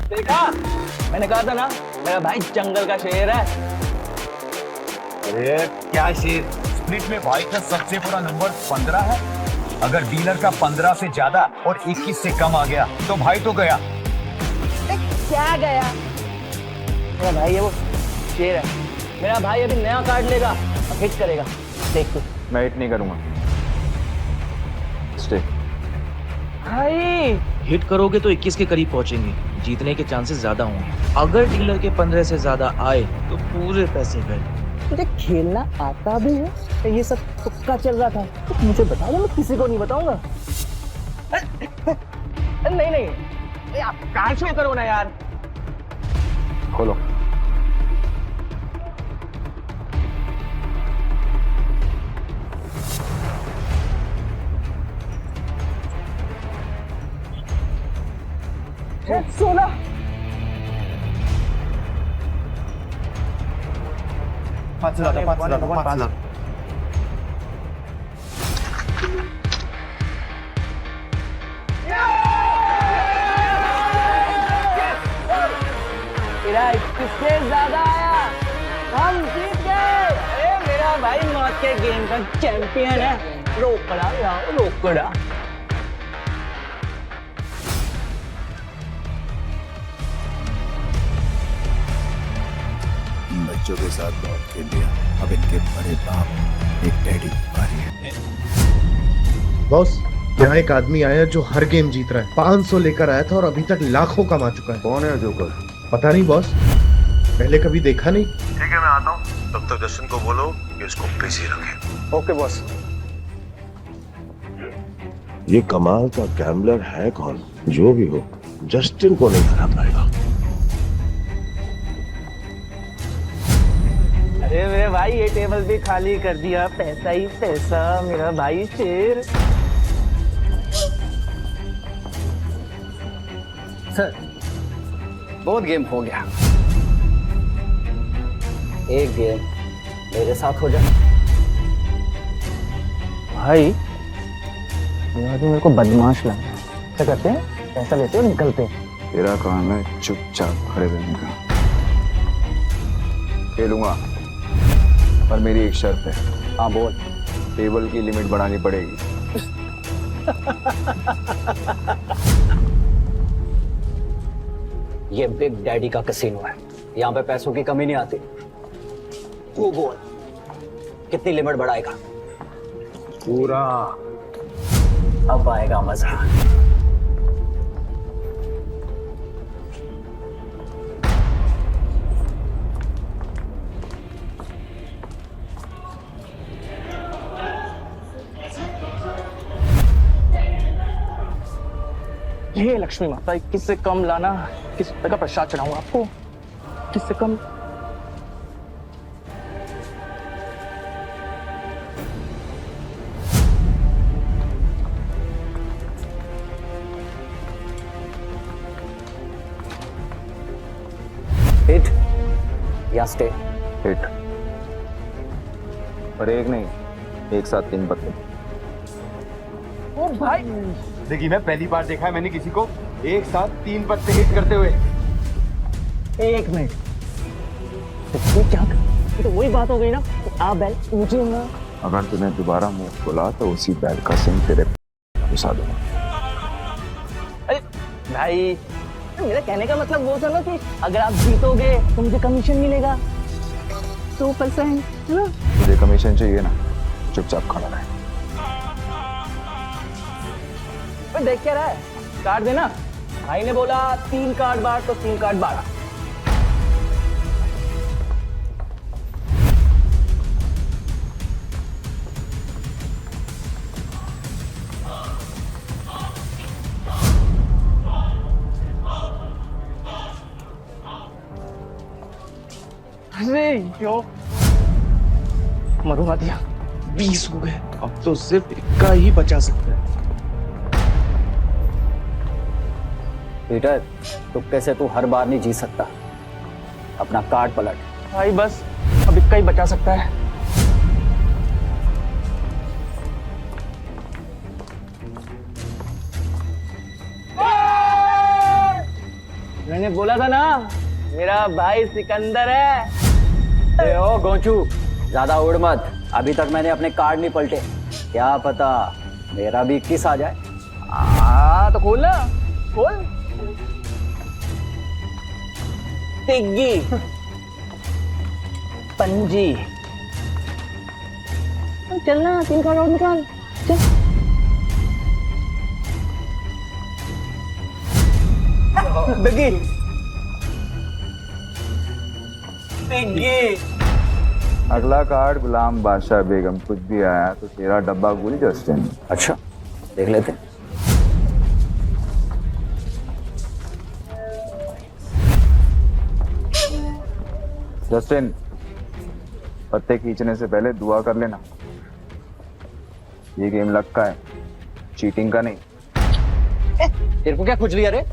देखा, मैंने कहा था ना मेरा भाई जंगल का शेर है। अरे क्या शेर? स्प्लिट में भाई का सबसे बड़ा नंबर 15 है। अगर डीलर का 15 से ज्यादा और 21 से कम आ गया तो भाई तो गया। क्या गया? मेरा भाई है वो शेर है। मेरा भाई अभी नया कार्ड लेगा और हिट करेगा, देख तू। मैं हिट नहीं करूंगा। स्टे। भाई हिट करोगे तो 21 के करीब पहुंचेंगे, जीतने के चांसेस ज्यादा होंगे। अगर डीलर के 15 से ज्यादा आए तो पूरे पैसे गए। तुझे खेलना आता भी है? तो ये सब तुक्का चल रहा था, तो मुझे बता दो, मैं किसी को नहीं बताऊंगा। नहीं आप कार्ड शो करो ना यार। खोलो। सोना। पाँच हजार। तेरा 21 से ज्यादा आया, हम जीत गए। अरे मेरा भाई मौत के गेम का चैंपियन है। रोकड़ा यार, रोकड़ा। बच्चों के साथ बहुत खेल लिया, अब इनके बड़े बाप एक डैडी की बारी है। बॉस, यहाँ एक आदमी आया जो हर गेम जीत रहा है। 500 लेकर आया था और अभी तक लाखों कमा चुका है। कौन है जोकर? पता नहीं बॉस, पहले कभी देखा नहीं। ठीक है, मैं आता हूँ। तब तक जस्टिन को बोलो कि उसको बिजी रखे। Okay boss. ये कमाल का गैम्बलर है कौन? जो भी हो, जस्टिन को नहीं हरा पाएगा। अरे मेरे भाई ये टेबल भी खाली कर दिया, पैसा ही पैसा। मेरा भाई शेर। सर बहुत गेम हो गया, एक गेम मेरे साथ हो जाए। भाई ये मेरे को बदमाश लग रहा है। क्या करते हैं? पैसा लेते हैं, निकलते हैं। तेरा काम है चुपचाप खड़े रहने का। खेलूंगा, पर मेरी एक शर्त है। हाँ बोल। टेबल की लिमिट बढ़ानी पड़ेगी। ये बिग डैडी का कैसीनो है, यहाँ पे पैसों की कमी नहीं आती। तू बोल कितनी लिमिट बढ़ाएगा? पूरा। अब आएगा मजा। ये लक्ष्मी माता 21 से कम लाना, 21 रुपए का प्रसाद चढ़ाऊंगा आपको। 21 से कम। हिट या स्टे? हिट। पर एक नहीं, एक साथ 3 पत्ते। ओ भाई, देखिए मैं पहली बार देखा है मैंने किसी को एक साथ 3 पत्ते हिट करते हुए। एक मिनट, तो क्या? ये तो वही बात हो गई ना, आप बैल मुझे ना। अगर तूने दोबारा मुंह खोला तो उसी बैल का सिंह तेरे घुसा दूंगा। अरे भाई, मेरा कहने का मतलब वो था ना कि अगर आप जीतोगे तो मुझे कमीशन मिलेगा 2%, है ना? तुझे कमीशन चाहिए ना, चुपचाप खड़ा रहे। देख क्या रहा है? कार्ड देना। भाई ने बोला 3 कार्ड बार तो 3 कार्ड बारा। अरे यो, मरूंगा दिया। 20 हो गए, अब तो सिर्फ 1 का ही बचा सकता है। पीटर, तुक्के से तू हर बार नहीं जीत सकता। अपना कार्ड पलट। भाई बस अब 1 का ही बचा सकता है। मैंने बोला था ना, मेरा भाई सिकंदर है। ए ओ गोंचू, ज्यादा उड़ मत। अभी तक मैंने अपने कार्ड नहीं पलटे, क्या पता मेरा भी 21 आ जाए। तो खोल ना, खोल। तिग्गी, पंजी। चलना, 3 कार्ड और निकाल। चल। बिग्गी, तिग्गी। अगला कार्ड गुलाम बादशाह बेगम। कुछ भी आया तो तेरा डब्बा गुल जस्टिन। अच्छा, देख लेते हैं। जस्टिन, पत्ते खींचने से पहले दुआ कर लेना। ये गेम लक का है, चीटिंग का नहीं। तेरे को क्या खुजली है रे?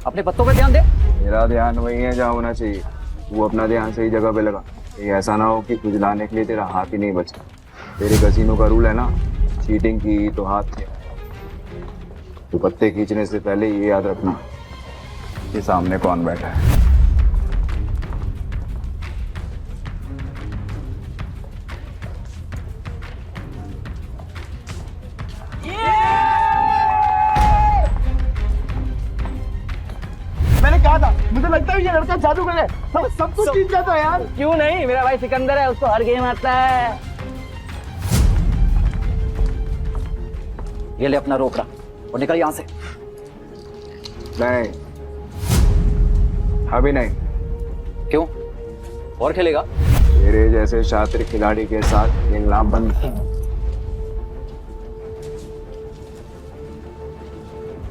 अपने पत्तों पे ध्यान दे। मेरा ध्यान वही है जहाँ होना चाहिए। वो अपना ध्यान सही जगह पे लगा। ये ऐसा ना हो कि खुजलाने के लिए तेरा हाथ ही नहीं बचा। तेरे कसीनो का रूल है ना, चीटिंग की तो हाथ से। तो पत्ते खींचने से पहले ये याद रखना कि सामने कौन बैठा है। मैंने कहा था, मुझे लगता है ये लड़का जादूगर है। सब कुछ जीत जाता है यार। क्यों नहीं, मेरा भाई सिकंदर है, उसको हर गेम आता है। ये ले अपना रोकड़ा और निकल यहाँ से। नहीं, अभी नहीं। क्यों? और खेलेगा? तेरे जैसे शातिर खिलाड़ी के साथ खेलना बंद।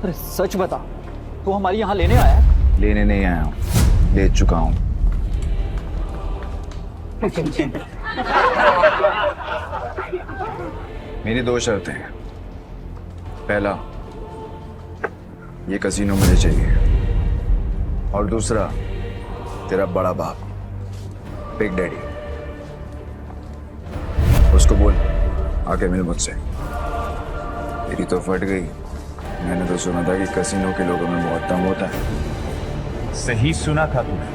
अरे सच बता, तू हमारी यहाँ लेने आया है? लेने नहीं आया हूँ, ले चुका हूँ। मेरी 2 शर्तें हैं। पहला, ये कसीनो मुझे चाहिए, और दूसरा, तेरा बड़ा बाप बिग डैडी, उसको बोल आके मिल मुझसे। मेरी तो फट गई। मैंने तो सुना था कि कसीनो के लोगों में बहुत दम होता है। सही सुना था तूने।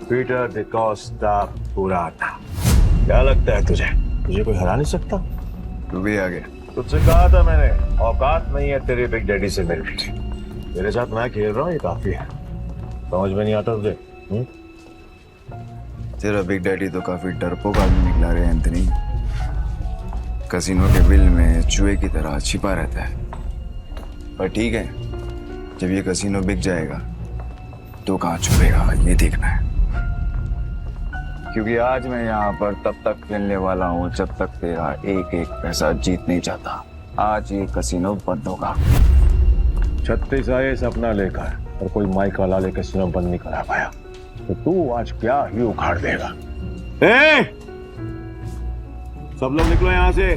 पीटर डिकोस्टा पुराना। क्या लगता है तुझे कोई हरा नहीं सकता? तू भी आ गया। तुझसे कहा था मैंने, औकात नहीं है तेरे बिग डैडी से मिलने की। तेरे साथ मैं खेल रहा हूँ, ये काफी है। समझ में नहीं आता तुझे? तेरा बिग डैडी तो काफी डरपोक आदमी निकला रे एंथनी। कसिनो के बिल में चूहे की तरह छिपा रहता है। पर ठीक है, जब ये कसिनो बिक जाएगा तो कहाँ छुपेगा ये देखना है। क्योंकि आज मैं यहाँ पर तब तक खेलने वाला हूँ जब तक तेरा एक एक पैसा जीत नहीं जाता। आज ये कसिनो बंद होगा। 36 आए सपना लेकर और कोई माइक वाला ले कसिनो बंद नहीं करा पाया, तो तू आज क्या ही उखाड़ देगा। सब लोग निकलो यहाँ से।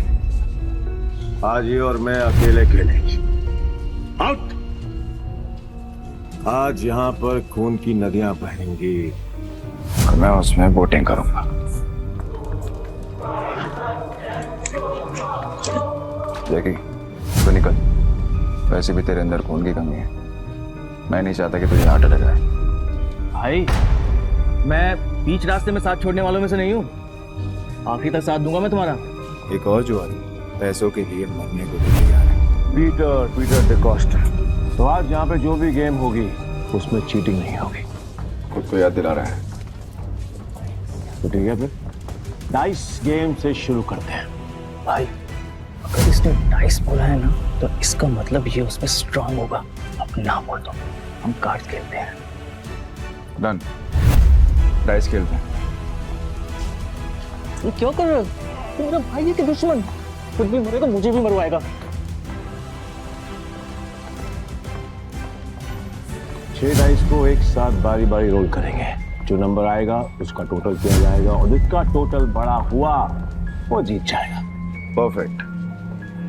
आज ये और मैं अकेले खेलेंगे। आउट। आज यहाँ पर खून की नदियां बहेंगी और मैं उसमें वोटिंग करूंगा। जैकी तो निकल। वैसे भी तेरे अंदर खून की कमी है। मैं नहीं चाहता कि तुझे हार्ट अटैक आए। भाई मैं बीच रास्ते में साथ छोड़ने वालों में से नहीं हूँ। आखिरी तक साथ दूंगा मैं तुम्हारा। एक और जुआरी पैसों के लिए मरने को भी तैयार है। पीटर डिकोस्टा। तो आज यहाँ पे जो भी गेम होगी उसमें चीटिंग नहीं होगी। खुद को याद दिला रहा है तो ठीक है, फिर डाइस गेम से शुरू करते हैं। भाई अगर इसने डाइस बोला है ना तो इसका मतलब ये उसमें स्ट्रांग होगा। अब ना बोल दो, हम कार्ड खेलते हैं। डन। डाइस खेलते हैं। ये क्यों कर रहे हो? तुम मेरा भाई है कि दुश्मन? खुद भी मरेगा मुझे भी मरवाएगा। 6 डाइस को एक साथ बारी बारी रोल करेंगे। जो नंबर आएगा उसका टोटल किया जाएगा और जिसका टोटल बड़ा हुआ वो जीत जाएगा। परफेक्ट।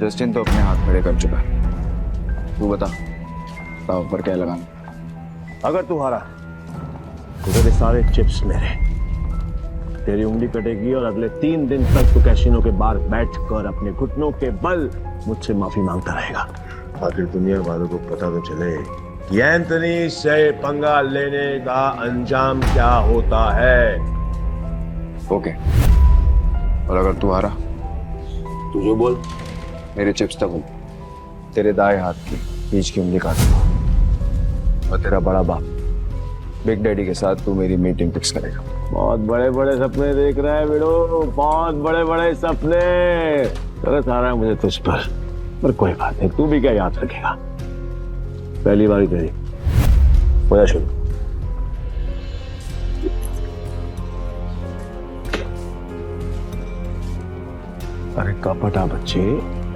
जस्टिन तो अपने हाथ खड़े कर चुका है। तू बता दाव पर क्या लगाना? अगर तू हारा तो तेरे सारे चिप्स मेरे। तेरी उंगली कटेगी और अगले 3 दिन तक तू कैसीनो के बाहर बैठकर अपने घुटनों के बल मुझसे माफी मांगता रहेगा। आखिर दुनिया वालों को पता तो चले कि एंथनी से पंगा लेने का अंजाम क्या होता है। ओके। और अगर तू हारा तू जो बोल। मेरे चिप्स तक हो। तेरे दाएं हाथ की बीच की उंगली काटूंगा और तेरा बड़ा बाप बिग डैडी के साथ तू मेरी मीटिंग फिक्स करेगा। बहुत बड़े बड़े सपने देख रहा है बेड़ो, बहुत बड़े बड़े सपने। तरस आ रहा है मुझे तुझ पर कोई बात नहीं। तू भी क्या याद रखेगा। पहली बारी तेरी हो जा शुरू। अरे कपटा बच्चे,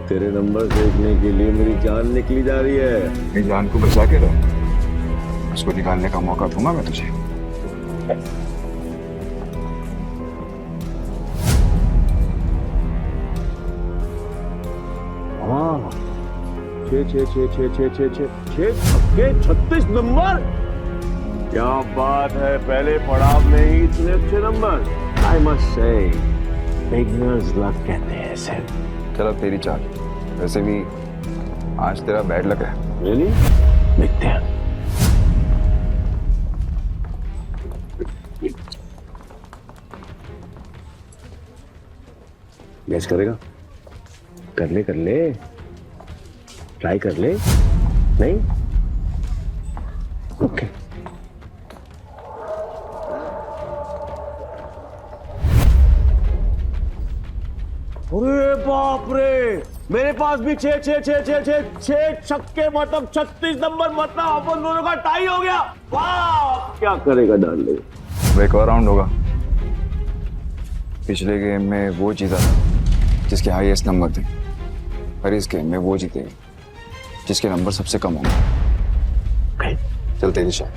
तेरे नंबर देखने के लिए मेरी जान निकली जा रही है। मेरी जान को बचा के रहो, उसको निकालने का मौका दूंगा मैं तुझे। हाँ 36 नंबर। क्या बात है, पहले पड़ाव में ही इतने अच्छे number. I must say beginners luck कहते हैं इसे। चलो तेरी चाल। वैसे भी आज तेरा बैड लक है। रियली? देखते हैं। गैस करेगा? कर ले ट्राई कर ले। नहीं? ओके। अरे बाप रे, मेरे पास भी 6 छक्के, मतलब 36 नंबर, मतलब अपन दोनों का टाई हो गया। वाह, क्या करेगा डार्लिंग? अब एक और राउंड होगा। पिछले गेम में वो जीता था जिसके हाईएस्ट नंबर थे, और इस गेम में वो जीतेगा जिसके नंबर सबसे कम होंगे। चल तेरी शायद।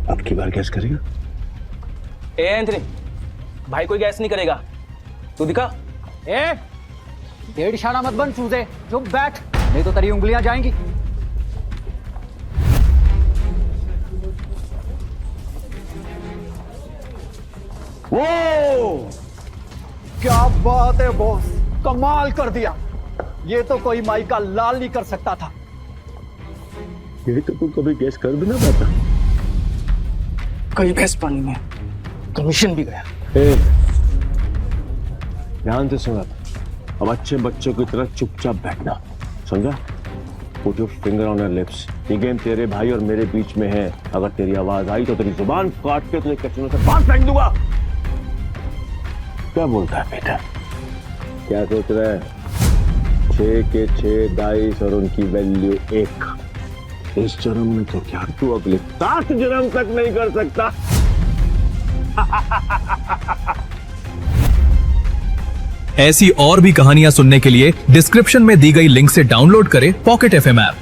अब की बार गैस करेगा? ए एंथनी, भाई कोई गैस नहीं करेगा। तू दिखा। ए डेढ़ इशारा मत बन चूजे, चुप बैठ, नहीं तो तेरी उंगलियां जाएंगी। वो क्या बात है बॉस, कमाल कर दिया। ये तो कोई माई का लाल नहीं कर सकता था। ये तो तू कभी गेस कर भी ना पाता। कई भैंस पानी में, कमीशन भी गया। ध्यान से सुना, अब अच्छे बच्चों की तरह चुपचाप बैठना, समझा? Put your finger on your lips. ये गेम तेरे भाई और मेरे बीच में है। अगर तेरी आवाज आई तो तेरी जुबान काट के तुझे कैसीनो से बाहर फेंक दूंगा। क्या बोलता है बेटा? क्या सोच रहा है? 6 के 6 डाइस और उनकी वैल्यू 1। इस जन्म में तो क्या तू अगले 7 जन्म तक नहीं कर सकता। ऐसी और भी कहानियां सुनने के लिए डिस्क्रिप्शन में दी गई लिंक से डाउनलोड करें पॉकेट FM ऐप।